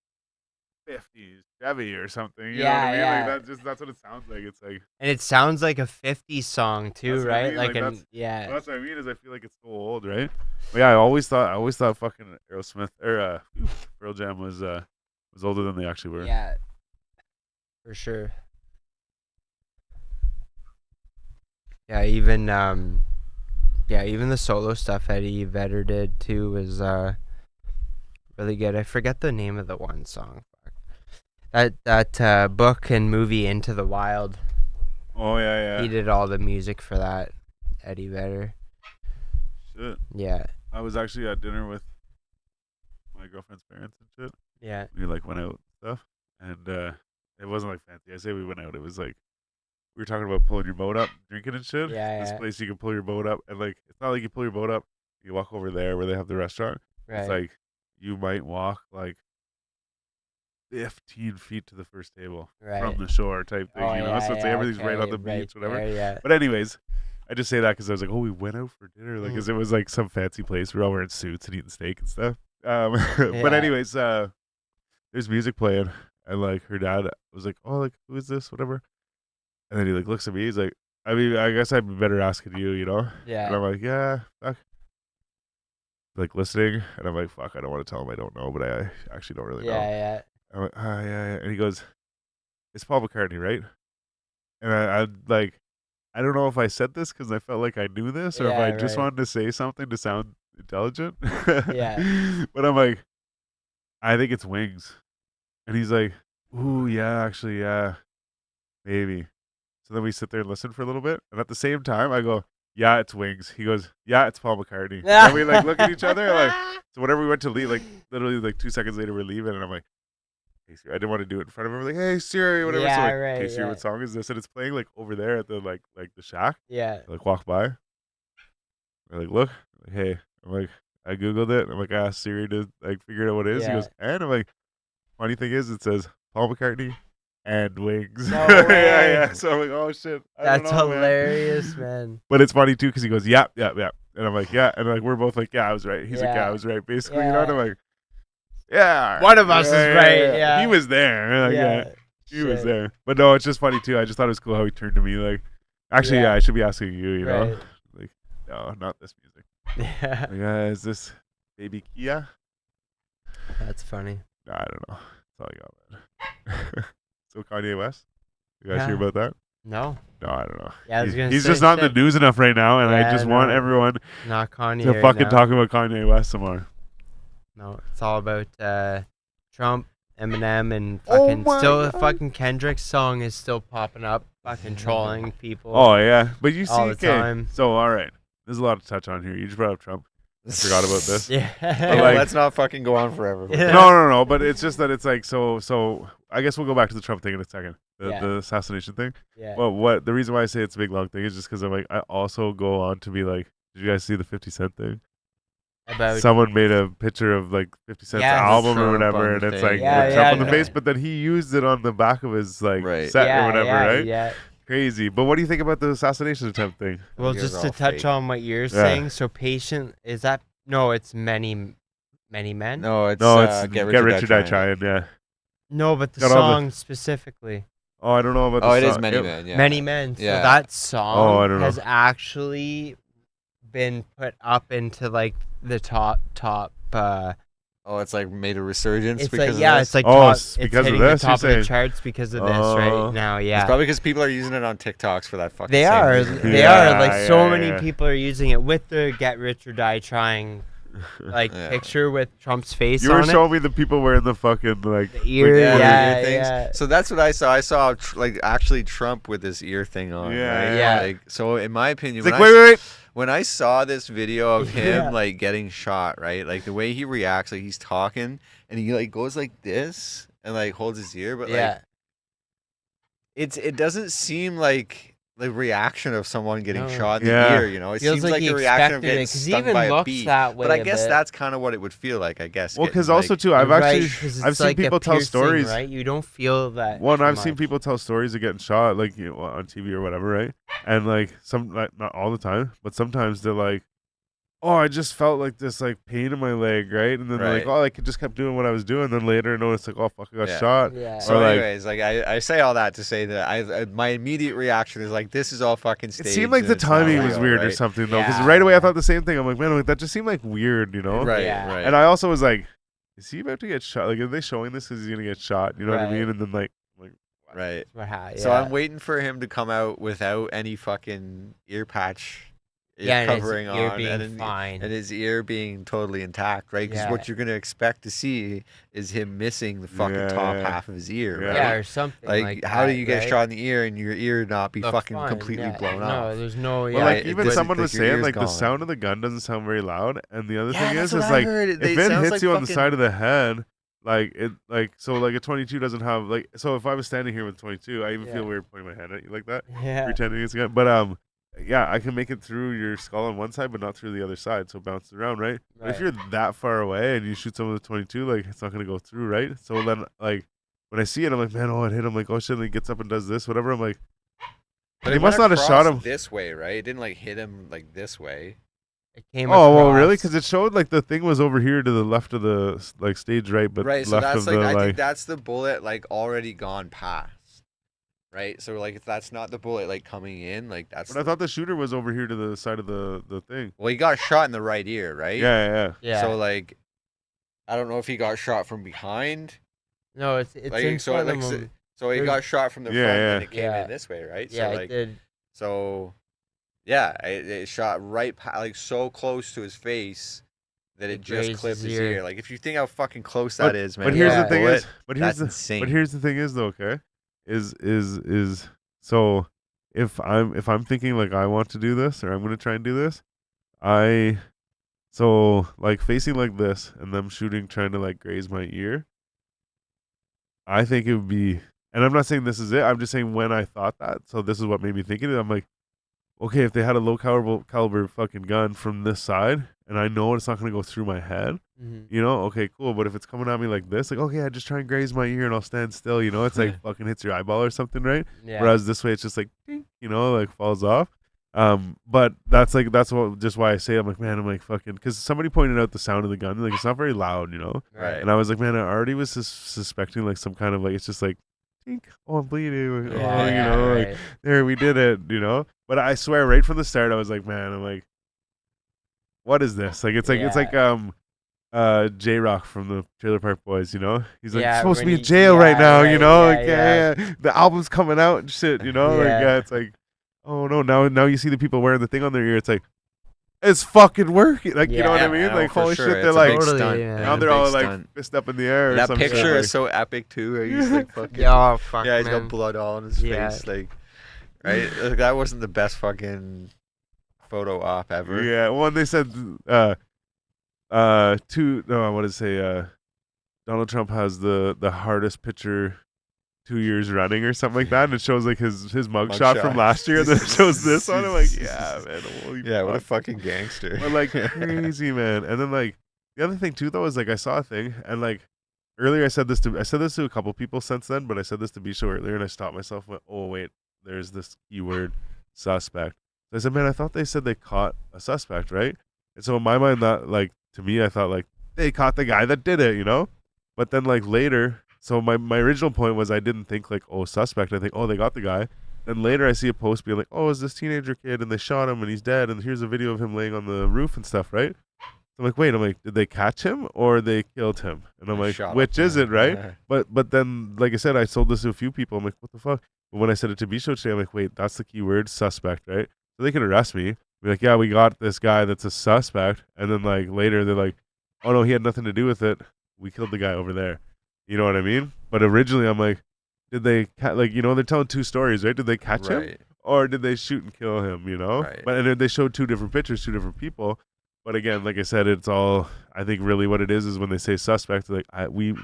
50s Chevy or something. You know what I mean? Yeah. Like that's what it sounds like. It's like And it sounds like a 50s song too, That's what I right? mean, Like, like, an yeah. that's what I mean. Is I feel like it's so old, right? But yeah, I always thought fucking Aerosmith or Pearl Jam was older than they actually were. Yeah. For sure. Yeah, even the solo stuff Eddie Vedder did too was really good. I forget the name of the one song. Fuck. That book and movie Into the Wild. Oh yeah. He did all the music for that. Eddie Vedder. Shit. Yeah. I was actually at dinner with my girlfriend's parents and shit. Yeah. We like went out and stuff, and it wasn't like fancy. I say we went out. It was like we were talking about pulling your boat up, drinking and shit. Yeah, This yeah. place you can pull your boat up, and like it's not like you pull your boat up, you walk over there where they have the restaurant. Right. It's like you might walk like 15 feet to the first table from the shore type thing, Oh, you know? yeah, So it's like yeah, everything's right on okay, the right beach, whatever. there, yeah. But anyways, I just say that because I was like, oh, we went out for dinner, like, Mm. 'cause it was like some fancy place. We were all wearing suits and eating steak and stuff. But Yeah. anyways, there's music playing, and like her dad was like, oh, like who is this, whatever. And then he like looks at me. He's like, I mean, I guess I'd be better asking you, you know? Yeah. And I'm like, yeah, fuck. like listening, and I'm like, fuck, I don't want to tell him I don't know, but I actually don't really know. Yeah. I'm like, yeah, yeah. And he goes, it's Paul McCartney, right? And I like, I don't know if I said this because I felt like I knew this, or if I just wanted to say something to sound intelligent. Yeah. But I'm like, I think it's Wings. And he's like, ooh, yeah, actually, yeah, maybe. So then we sit there and listen for a little bit, and at the same time, I go, yeah, it's Wings. He goes, yeah, it's Paul McCartney. And we like look at each other, like, so whenever we went to leave, like literally like 2 seconds later, we're leaving, and I'm like, hey Siri, I didn't want to do it in front of him. Like, hey Siri, whatever. Yeah, so like, right, hey Siri, yeah. what song is this? And it's playing like over there at the like the shack. Yeah. I, like walk by. I like look. I'm like, hey, I'm like, I googled it. I'm like, I asked Siri to like figure out what it is. He Yeah. goes, and I'm like, funny thing is, it says Paul McCartney and Wings. No Yeah, way. yeah. So I'm like, oh shit. I don't That's know, man. hilarious, man. But it's funny too because he goes, yeah. And I'm like, yeah. And like we're both like, yeah, I was right. He's like, yeah, I was right. Basically, you know. And I'm like, yeah. One of us is right, yeah. He was there. Like, yeah. He was there. But no, it's just funny too. I just thought it was cool how he turned to me like, actually, yeah, I should be asking you, you know? Like, no, not this music. Yeah. Like, is this Baby Kia? That's funny. No, I don't know. That's all I got, man. So Kanye West? You guys hear about that? No. No, I don't know. Yeah, I was gonna He's say just not in the shit. news enough right now, and Yeah, I just want no. everyone Not Kanye to right fucking now. talk about Kanye West some more. No, it's all about Trump, Eminem, and Oh fucking my still God. fucking Kendrick's song is still popping up, fucking trolling people. Oh, yeah. But you see, All the okay, time. so, all right. There's a lot to touch on here. You just brought up Trump. I forgot about this. Yeah. Hey, like- let's not fucking go on forever. with Yeah. that. No. But it's just that it's like, so I guess we'll go back to the Trump thing in a second. The assassination thing. Yeah. Well, the reason why I say it's a big long thing is just because I'm like, I also go on to be like, did you guys see the 50 Cent thing? About Someone made a picture of like 50 Cent's Yeah, album or Trump whatever, on and the it's face. like Yeah, with Trump on the yeah, face, no. but then he used it on the back of his like Right. set yeah, or whatever, yeah, right? Yeah. Crazy. But what do you think about the assassination attempt thing? Well, Yours just are to all touch fake. on what you're Yeah. saying, so patient is that? No, it's many men. No, it's No, it's Get Get Rich Rich or Die Trying. Yeah. No, but the Got all the- song specifically. Oh, I don't know about. Oh, the it is song. Many It- Men. Yeah. Many men. So Yeah. that song Oh, I don't know. has actually been put up into like the top. Oh, it's like made a resurgence It's because like of yeah, this? it's like Oh, top, it's because of hitting this, the you're top of the saying? charts because of this Oh. right now. It's Yeah, probably because people are using it on TikToks for that fucking. they same are. reason. They Yeah, are. Like so yeah, many yeah. people are using it with the "Get Rich or Die Trying" like Yeah. picture with Trump's face You were on it. showing me the people wearing the fucking like. The ear, Yeah, the yeah, ear things. yeah. So that's what I saw. I saw like actually Trump with this ear thing on. Yeah, right? yeah. Like, so in my opinion, It's like, when wait. when I saw this video of him Yeah. like getting shot, right? Like the way he reacts, like he's talking and he like goes like this and like holds his ear, but Yeah. like it doesn't seem like the reaction of someone getting No. shot in the Yeah. ear, you know? It Feels seems like like he the reaction of expected it, getting 'cause he stung even by a looks bee. that way But I a guess bit. that's kind of what it would feel like, I guess. Well, getting, because also like- too, I've Right, actually 'cause it's I've seen like a people tell piercing, stories. right? You don't feel that. One, too I've seen much. people tell stories of getting shot, like on TV or whatever, right? And like some, like not all the time, but sometimes they're like, "Oh, I just felt like this like pain in my leg, right?" And then they're like, Right. "Oh, I just kept doing what I was doing." Then later, I noticed like, "Oh, fuck, I got Yeah. shot." Yeah. So, Or, like- anyways, like I say all that to say that my immediate reaction is like, this is all fucking It staged. seemed like and the it's not timing was real, weird or right? something though, because Yeah. right away I thought the same thing. I'm like, man, like, that just seemed like weird, you know? Right, Yeah. right. And I also was like, is he about to get shot? Like, are they showing this because he's gonna get shot? You know what I Right. mean? And then like, right. Yeah. So I'm waiting for him to come out without any fucking ear patch, and his covering ear on, being and fine. his ear being totally intact, right? Because Yeah. what you're gonna expect to see is him missing the fucking Yeah, top yeah. half of his ear, Yeah. right? Yeah, or something Like, how that, do you get right? shot in the ear and your ear not be Look fucking fine, completely yeah. blown No, off? there's no. well, Yeah, like it even doesn't- someone like, was your saying ear's like the gone. sound of the gun doesn't sound very loud, and the other Yeah, thing that's is what I like heard. if It it sounds hits like you on the fucking- side of the head, like it like so like a 22 doesn't have like so if I was standing here with 22, I even Yeah. feel weird pointing my hand at you like that, yeah. pretending it's a gun. But yeah, I can make it through your skull on one side, but not through the other side, so it bounces around, right? But if Right. you're that far away and you shoot someone with 22, like it's not gonna go through, right? So then like when I see it, I'm like, man, oh, it hit him. Like, oh shit, and he gets up and does this, whatever. I'm like, But they it must went not have shot across him. this way, right? It didn't like hit him like this way. It came Oh well, really? across. Because it showed like the thing was over here to the left of the like stage right, but Right, so left that's of like the I like. think that's the bullet like already gone past. right? So like if that's not the bullet like coming in, like that's. But I thought the shooter was over here to the side of the thing. Well, he got shot in the right ear, right? Yeah. Yeah. So like, I don't know if he got shot from behind. No, it's Like, in so front like of him. so he There's- got shot from the Yeah, front yeah. and it came Yeah. in this way, right? Yeah, so it like did. so yeah, it shot right like so close to his face that it just grazed clipped his his ear. ear. Like if you think how fucking close But- that is, man. But here's Yeah. the thing is, but here's that's the insane. but here's the thing is though, okay, is so if I'm thinking like I want to do this or I'm gonna try and do this, so like facing like this and them shooting trying to like graze my ear, I think it would be, and I'm not saying this is it. I'm just saying when I thought that. So this is what made me think it. I'm like, okay, if they had a low caliber fucking gun from this side, and I know it's not gonna go through my head, you know, okay, cool. But if it's coming at me like this, like okay, I just try and graze my ear and I'll stand still. You know, it's like fucking hits your eyeball or something, right? Yeah. Whereas this way, it's just like, ding, you know, like falls off. But that's what just why I say I'm like, man, I'm like fucking, because somebody pointed out the sound of the gun, like it's not very loud, you know. Right. And I was like, man, I already was suspecting like some kind of like, it's just like, tink, oh, I'm bleeding, like, Yeah, oh, you know, like right. there we did it, you know. But I swear, right from the start, I was like, man, I'm like, what is this? Like it's like J Rock from the Trailer Park Boys, you know. He's like, Yeah, you're supposed to when be in jail yeah, right now, right, you know. yeah, like, yeah. the album's coming out and shit, you know. Like, Yeah. yeah, it's like, oh no, now you see the people wearing the thing on their ear. It's like, it's fucking working. Like, you know what I Yeah, mean? yeah, like, for holy sure. shit, It's they're a like, big Totally, stunt, yeah. man, now they're big all like stunt. fist up in the air. Or That some picture shit, is so epic too. Where he's like fucking Yeah, fuck, yeah, he's man. got blood all on his Yeah. face, like right. Like, that wasn't the best fucking photo op ever. Yeah, well, and they said, what did it say? Donald Trump has the hardest picture 2 years running or something like that, and it shows like his mugshot from Mugshot. last year, and then it shows this on it. Like, yeah, man, holy Yeah, what a fuck. fucking gangster. But like crazy, man. And then like the other thing too, though, is like I saw a thing, and like earlier I said this to a couple people since then, but I said this to Bisho earlier, and I stopped myself. And went, oh wait, there's this keyword suspect. So I said, man, I thought they said they caught a suspect, right? And so in my mind, that like to me, I thought like they caught the guy that did it, you know. But then like later, so my original point was I didn't think like, oh, suspect. I think, oh, they got the guy. Then later I see a post being like, oh, it's this teenager kid and they shot him and he's dead and here's a video of him laying on the roof and stuff, right? I'm like, wait, did they catch him or they killed him? And I'm like, Shot which him. is it, right? Yeah. But then, like I said, I sold this to a few people. I'm like, what the fuck? But when I said it to Bisho today, I'm like, wait, that's the keyword, suspect, right? So they can arrest me. Be like, yeah, we got this guy that's a suspect. And then like later they're like, oh no, he had nothing to do with it. We killed the guy over there. You know what I mean? But originally I'm like, did they like, you know, they're telling two stories, right? Did they catch him Right. or did they shoot and kill him? You know? Right. But and then they showed two different pictures, two different people. But again, like I said, it's all. I think really what it is when they say suspect, like we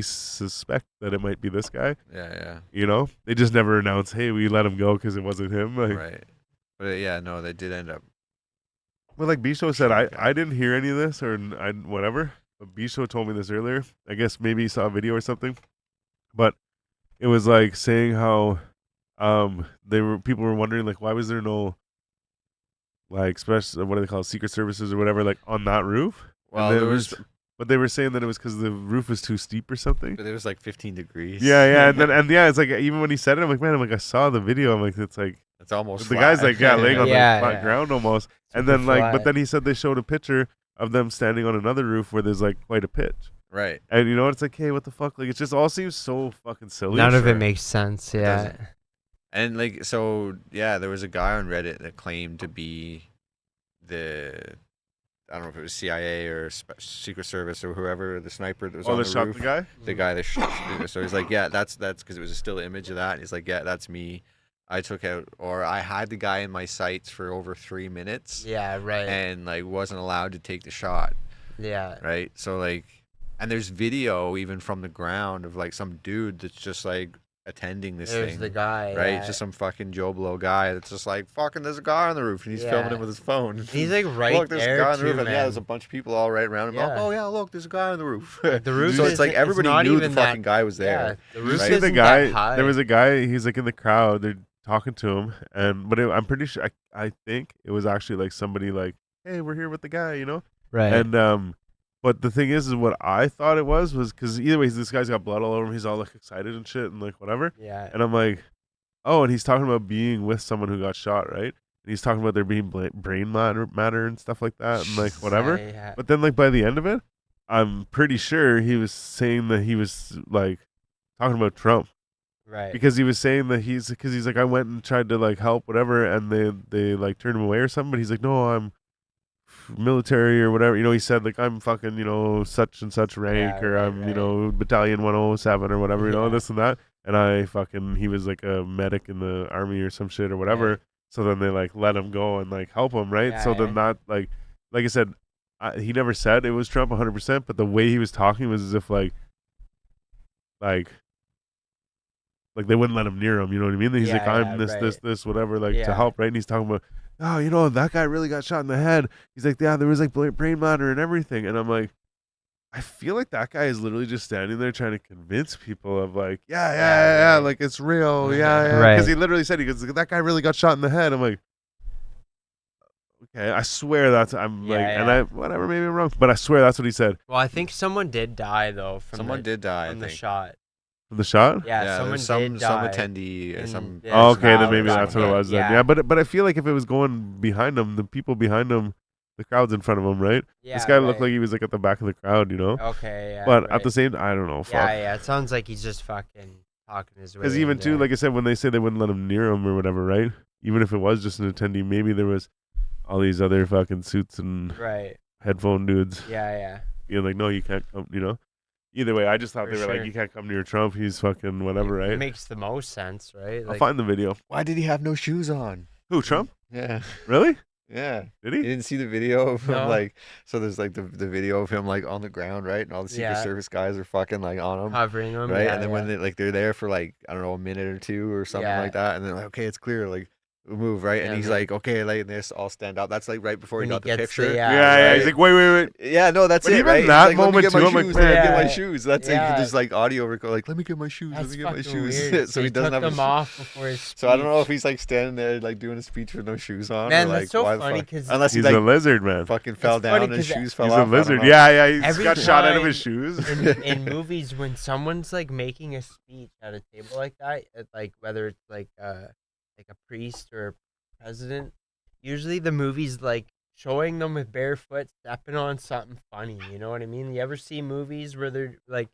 suspect that it might be this guy. Yeah. You know, they just never announce, hey, we let him go because it wasn't him. Like, Right. But yeah, no, they did end up. Well, like Bisho said, I didn't hear any of this or whatever. But Bisho told me this earlier. I guess maybe he saw a video or something. But it was like saying how people were wondering like why was there no like special, what do they call it, Secret Services or whatever, like on that roof? Well, And then there it was, but they were saying that it was because the roof was too steep or something. but it was like 15 degrees. Yeah, and yeah, it's like even when he said it, I'm like, man, I saw the video. I'm like, it's like it's almost the flat. guy's like, laying on Yeah, the flat yeah. ground almost. And Super then like, flat. but then he said they showed a picture of them standing on another roof where there's like quite a pitch. Right. And you know, it's like, hey, what the fuck? Like, it just all seems so fucking silly. None of Sure. it makes sense. Yeah. doesn't. And like, so yeah, there was a guy on Reddit that claimed to be I don't know if it was CIA or Secret Service or whoever, the sniper that was Oh, on they the shot roof. the guy? The guy that shot. So he's like, yeah, that's because it was a still image of that. And he's like, yeah, that's me. I took out, or I had the guy in my sights for over 3 minutes. Yeah. Right. And like wasn't allowed to take the shot. Yeah. Right. So like, and there's video even from the ground of like some dude that's just like attending this There's thing. the guy. Right, Yeah. just some fucking Joe Blow guy that's just like fucking. There's a guy on the roof, and he's filming Yeah. him with his phone. He's like right look, there's there a guy on the too, roof, and yeah, there's a man. bunch of people all right around him. Yeah. Oh yeah, look, there's a guy on the roof. The roof so is- it's like it's everybody not knew the even fucking that- guy was there. Yeah. The roof You Right. see isn't the guy? that high. There was a guy. He's like in the crowd. They're talking to him, I'm pretty sure. I think it was actually like somebody like, hey, we're here with the guy, you know. right. And But the thing is what I thought it was because either way, this guy's got blood all over him. He's all like excited and shit and like whatever. Yeah. And I'm like, oh, and he's talking about being with someone who got shot, right? And he's talking about there being brain matter and stuff like that and like whatever. Yeah. But then like by the end of it, I'm pretty sure he was saying that he was like talking about Trump. Right. Because he was saying that he's like, I went and tried to like help whatever and they like turned him away or something, but he's like, no, I'm military or whatever, he said like I'm fucking such and such rank, or I'm battalion 107 or whatever, this and that, and he was like a medic in the army or some shit or whatever. So then they like let him go and like help him, right? So then that like I said, he never said it was Trump 100%, but the way he was talking was as if like they wouldn't let him near him, you know what I mean? He's like, I'm this whatever, like to help, right? And he's talking about, oh, that guy really got shot in the head. He's like, yeah, there was like brain matter and everything. And I'm like, I feel like that guy is literally just standing there trying to convince people of like, yeah, like it's real, yeah. Because he literally said, he goes, that guy really got shot in the head. I'm like, okay, I swear whatever, maybe I'm wrong, but I swear that's what he said. Well, I think someone did die though From the shot. From the shot? Yeah, someone did die. Some attendee or some. Okay, then maybe that's what it was. Yeah. Then. Yeah, but I feel like if it was going behind him, the people behind him, the crowd's in front of him, right? Yeah, this guy looked like he was like at the back of the crowd, Okay, yeah. But at the same, I don't know. Fuck. Yeah. It sounds like he's just fucking talking his way. Because even too, like I said, when they say they wouldn't let him near him or whatever, right? Even if it was just an attendee, maybe there was all these other fucking suits and headphone dudes. Yeah. Being like, no, you can't come. Either way, I just thought they were like, you can't come near Trump. He's fucking whatever, right? It makes the most sense, right? I'll find the video. Why did he have no shoes on? Who, Trump? Yeah. Really? Yeah. Did he? You didn't see the video of him so there's like the video of him like on the ground, right? And all the Secret Service guys are fucking like on him. Covering him. Right? And then when they're there for like, I don't know, a minute or two or something like that. And they're like, okay, it's clear. Like, move, right? And he's like, okay, like this, I'll stand up. That's like right before he got the picture. Yeah. He's like, wait. Yeah, no, that's but it. Even right? that like, moment too, I'm like, let me get my shoes. That's like there's like audio record, like, let me get my shoes. That's let me get my shoes. Weird. So he doesn't have them off before his speech. So I don't know if he's like standing there like doing a speech with no shoes on. Man, or, like, that's so funny because unless he's like, a lizard, man. Fucking fell down and his shoes fell he's off. He's a lizard. Yeah. He's got shot out of his shoes. In movies, when someone's like making a speech at a table like that, like whether it's like a priest or a president, usually the movie's like showing them with barefoot stepping on something funny. You know what I mean? You ever see movies where they're like,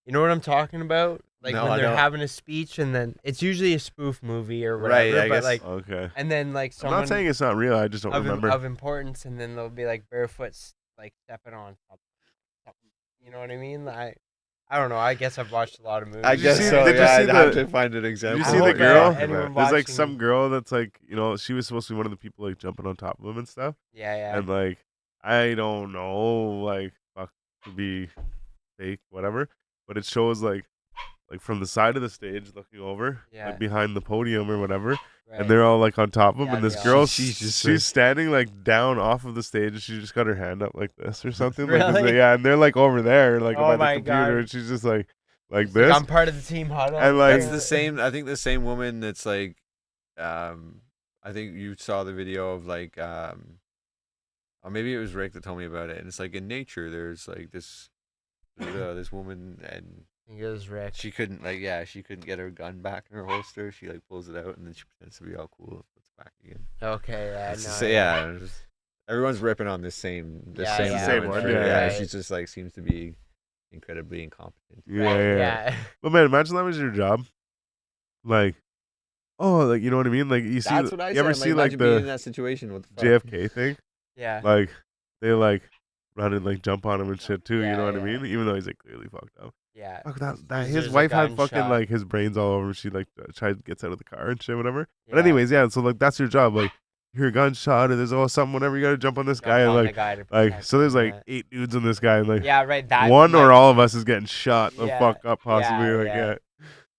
you know what I'm talking about? Like when they're having a speech, and then it's usually a spoof movie or whatever. Right, I but guess. like, okay. And then like someone. I'm not saying it's not real. I just don't remember of importance, and then they'll be like barefoot, like stepping on something. You know what I mean? I don't know. I guess I've watched a lot of movies. I guess so. Did you see I'd have to find an example. Did you see the girl? There's like some girl that's like, she was supposed to be one of the people like jumping on top of him and stuff. Yeah. And like, I don't know, like, fuck, to be fake, whatever. But it shows like from the side of the stage looking over, like behind the podium or whatever. Right. And they're all like on top of him, and this girl, she's standing like down off of the stage, and she just got her hand up like this or something. Really? Like, and they're like over there, like by the computer, and she's just like this. I'm part of the team huddle. And like that's the same. I think the same woman that's like, I think you saw the video of like, or maybe it was Rick that told me about it. And it's like in nature, there's like this woman and. It was Rick. She couldn't get her gun back in her holster. She like pulls it out and then she pretends to be all cool and puts it back again. Okay, everyone's ripping on this same one. Yeah, she just like seems to be incredibly incompetent. Yeah. But man, imagine that was your job. Like, like you know what I mean? Like you see, that's what I you ever see like being in that situation with the JFK thing? Yeah. Like they like run and like jump on him and shit too. You know what I mean? Even though he's like clearly fucked up. Yeah. Fuck that his wife had fucking like his brains all over. She like gets out of the car and shit, whatever. Yeah. But anyways, so like that's your job. Like you hear a gunshot or there's something, whatever. You gotta jump on this guy and like so there's like 8 dudes on this guy and like that one or all of us is getting shot the fuck up possibly.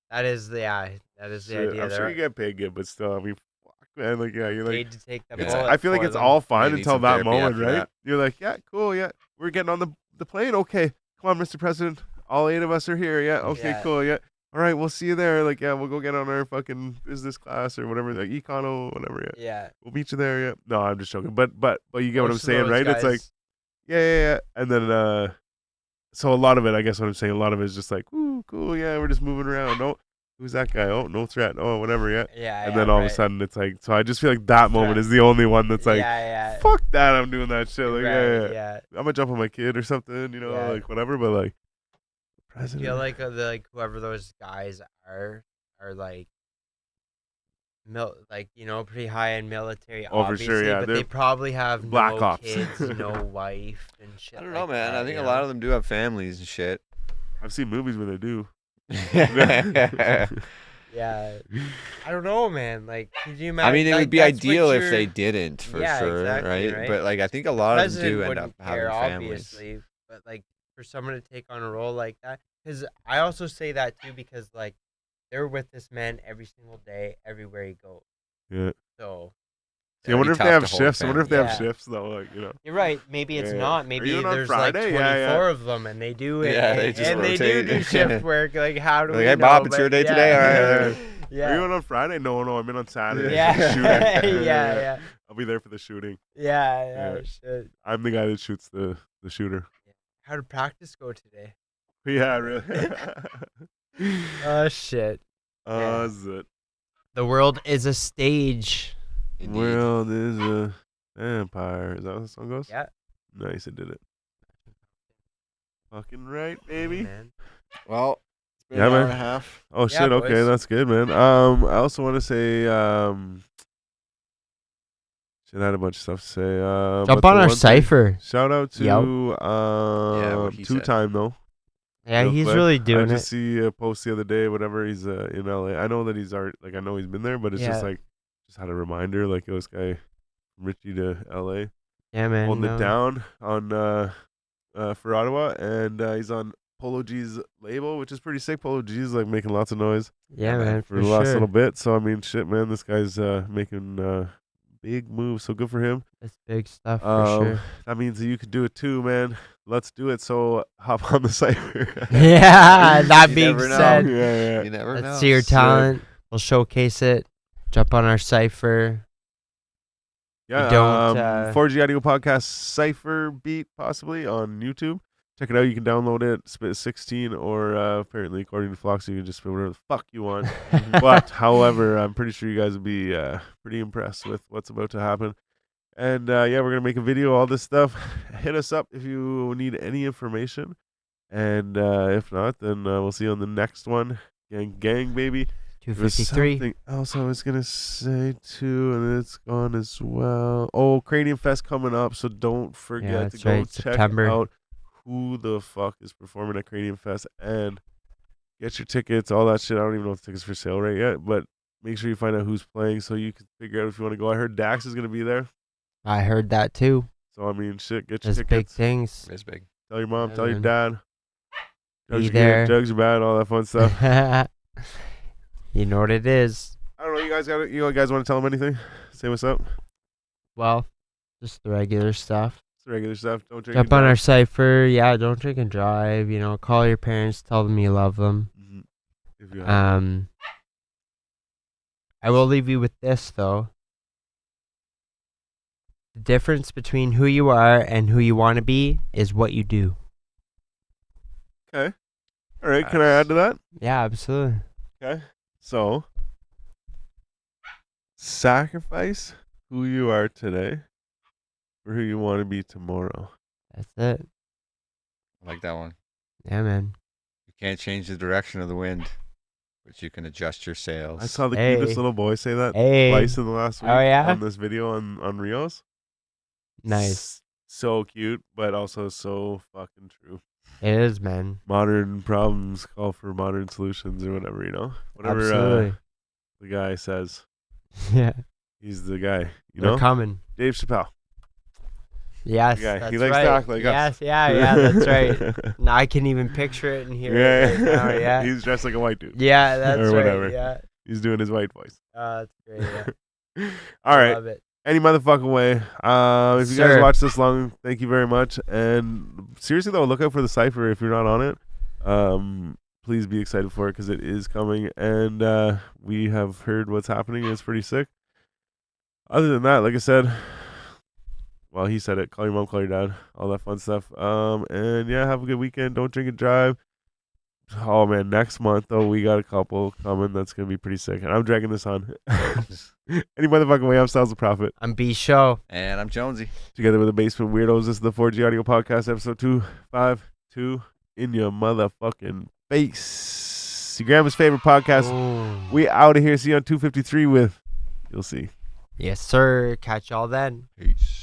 That is the idea. I'm sure you get paid good, but still, I mean, fuck, man, like you're like paid to take the bullet. I feel like it's all fine until that moment, right? You're like, yeah, cool, yeah, we're getting on the plane. Okay, come on, Mr. President. All 8 of us are here. Yeah. Okay. Cool. Yeah. All right. We'll see you there. Like, yeah, we'll go get on our fucking business class or whatever, like econo, whatever. Yeah. Yeah. We'll meet you there. Yeah. No, I'm just joking. But you get what I'm saying, right? It's like yeah. And then so a lot of it, I guess what I'm saying, a lot of it is just like, ooh, cool, yeah, we're just moving around. No, who's that guy? Oh, no threat. Oh, whatever, yeah. Yeah. And then all of a sudden it's like, so I just feel like that moment is the only one that's like, yeah. fuck that, I'm doing that shit. Like, Yeah. I'm gonna jump on my kid or something, you know, Yeah. like whatever. But like, I president. feel like whoever those guys are like like, you know, pretty high in military, Oh, for obviously, sure, yeah, but they're they probably have black no ops. kids, no wife and shit. I don't know, like man. that, I think you a lot know? of them do have families and shit. I've seen movies where they do. Yeah, I don't know, man. Like, could you imagine? I mean, it like, would be that's what ideal if you're- they didn't, for Yeah, sure, exactly, right? right? But like, I think a lot of them President do end wouldn't up having care, families. obviously, but like for someone to take on a role like that, because I also say that too, because like they're with this man every single day, everywhere he goes. Yeah. So See, I wonder if they Already have tough to hold a shifts. I wonder if they family. have Yeah. shifts though. Like, you know. you're right. Maybe it's Yeah. not. Or Maybe even on there's Friday, like yeah, 24 of them, and they do it. Yeah, they and, just and they do rotate. shift work. Like, how do Like, we hey, know? Bob, it's But your day yeah. today? All right. Are Yeah. you on Friday? No, I'm in on Saturday. Yeah. Shooting. yeah. I'll be there for the shooting. Yeah. Yeah. Shit. I'm the guy that shoots the shooter. How did practice go today? Yeah, really. Oh shit. Is it? The world is a stage. Indeed. World is a vampire. Is that how the song goes? Yeah. Nice, it did it. Fucking right, baby. Man. Well, it's been Yeah, an hour man. and a half. Oh Yeah, shit, okay, boys. that's good, man. I also want to say shit, I had a bunch of stuff to say. Jump but on the our one thing- cipher. Shout out to what he said. 2Time though. Yeah, Real he's quick. really I doing just it. see a post the other day, whatever. He's in LA. I know that he's I know he's been there, but it's just Yeah. like just had a reminder, like this guy from Richie to LA Yeah, man. holding no. it down on for Ottawa, and he's on Polo G's label, which is pretty sick. Polo G's like making lots of noise Yeah, man. for For the last sure. little bit. So I mean, shit, man, this guy's making big moves. So good for him. That's big stuff for sure. That means that you could do it too, man. Let's do it. So hop on the cipher. Yeah, that You being never know. said, yeah. You never know. let's see your Sick. talent. We'll showcase it. Jump on our cipher. Yeah, don't, 4G Audio Podcast Cypher Beat possibly on YouTube. Check it out. You can download it, spit 16, or apparently, according to Flox, you can just spit whatever the fuck you want. But, however, I'm pretty sure you guys will be pretty impressed with what's about to happen. And, yeah, we're going to make a video, all this stuff. Hit us up if you need any information. And if not, then we'll see you on the next one. Gang, baby. There was 253. something else I was gonna say too, and it's gone as well. Oh, Cranium Fest coming up, so don't forget to that's go right, check September. out who the fuck is performing at Cranium Fest and get your tickets, all that shit. I don't even know if the tickets are for sale right yet, but make sure you find out who's playing so you can figure out if you want to go. I heard Dax is gonna be there, I heard that too. so I mean, shit, get your That's big tickets. things. It's big. Tell your mom, Yeah, tell your man. dad. Be Drugs are there. good, drugs are bad, all that fun stuff. You know what it is. I don't know. You guys want to tell them anything? Say what's up. Well, just the regular stuff. It's the regular stuff. Don't drink. Jump and on our drive. cipher. Yeah, don't drink and drive. You know, call your parents. Tell them you love them. Mhm. If you have I will leave you with this though. The difference between who you are and who you want to be is what you do. Okay. All right. Can I add to that? Yeah, absolutely. Okay. So, sacrifice who you are today for who you want to be tomorrow. That's it. I like that one. Yeah, man. You can't change the direction of the wind, but you can adjust your sails. I saw the Hey. cutest little boy say that Hey. twice in the last week Oh, yeah? on this video on Rios. Nice. So cute, but also so fucking true. It is, man. Modern problems call for modern solutions or whatever, you know? Whatever Absolutely. the guy says. Yeah. He's the guy, you They're know? coming. Dave Chappelle. Yes, The guy. that's He likes right. to act like us. yes, yeah, that's right. Now I can even picture it and hear it right now, yeah. He's dressed like a white dude. Yeah, that's Or right. whatever. Yeah. He's doing his white voice. That's great, yeah. All right. Love it. Any motherfucking way. If you guys Sir. watched this long, thank you very much. And seriously though, look out for the cipher if you're not on it. Please be excited for it because it is coming, and we have heard what's happening. It's pretty sick. Other than that, like I said, Well, he said it. Call your mom, call your dad, all that fun stuff. And yeah, have a good weekend. Don't drink and drive. Oh man, next month though we got a couple coming that's gonna be pretty sick, and I'm dragging this on. Any motherfucking way, I'm Styles the Prophet. I'm B Show. And I'm Jonesy. Together with the Basement Weirdos, this is the 4G Audio Podcast, episode 252. In your motherfucking face. Your grandma's favorite podcast. Ooh. We out of here. See you on 253 with. You'll see. Yes, sir. Catch y'all then. Peace.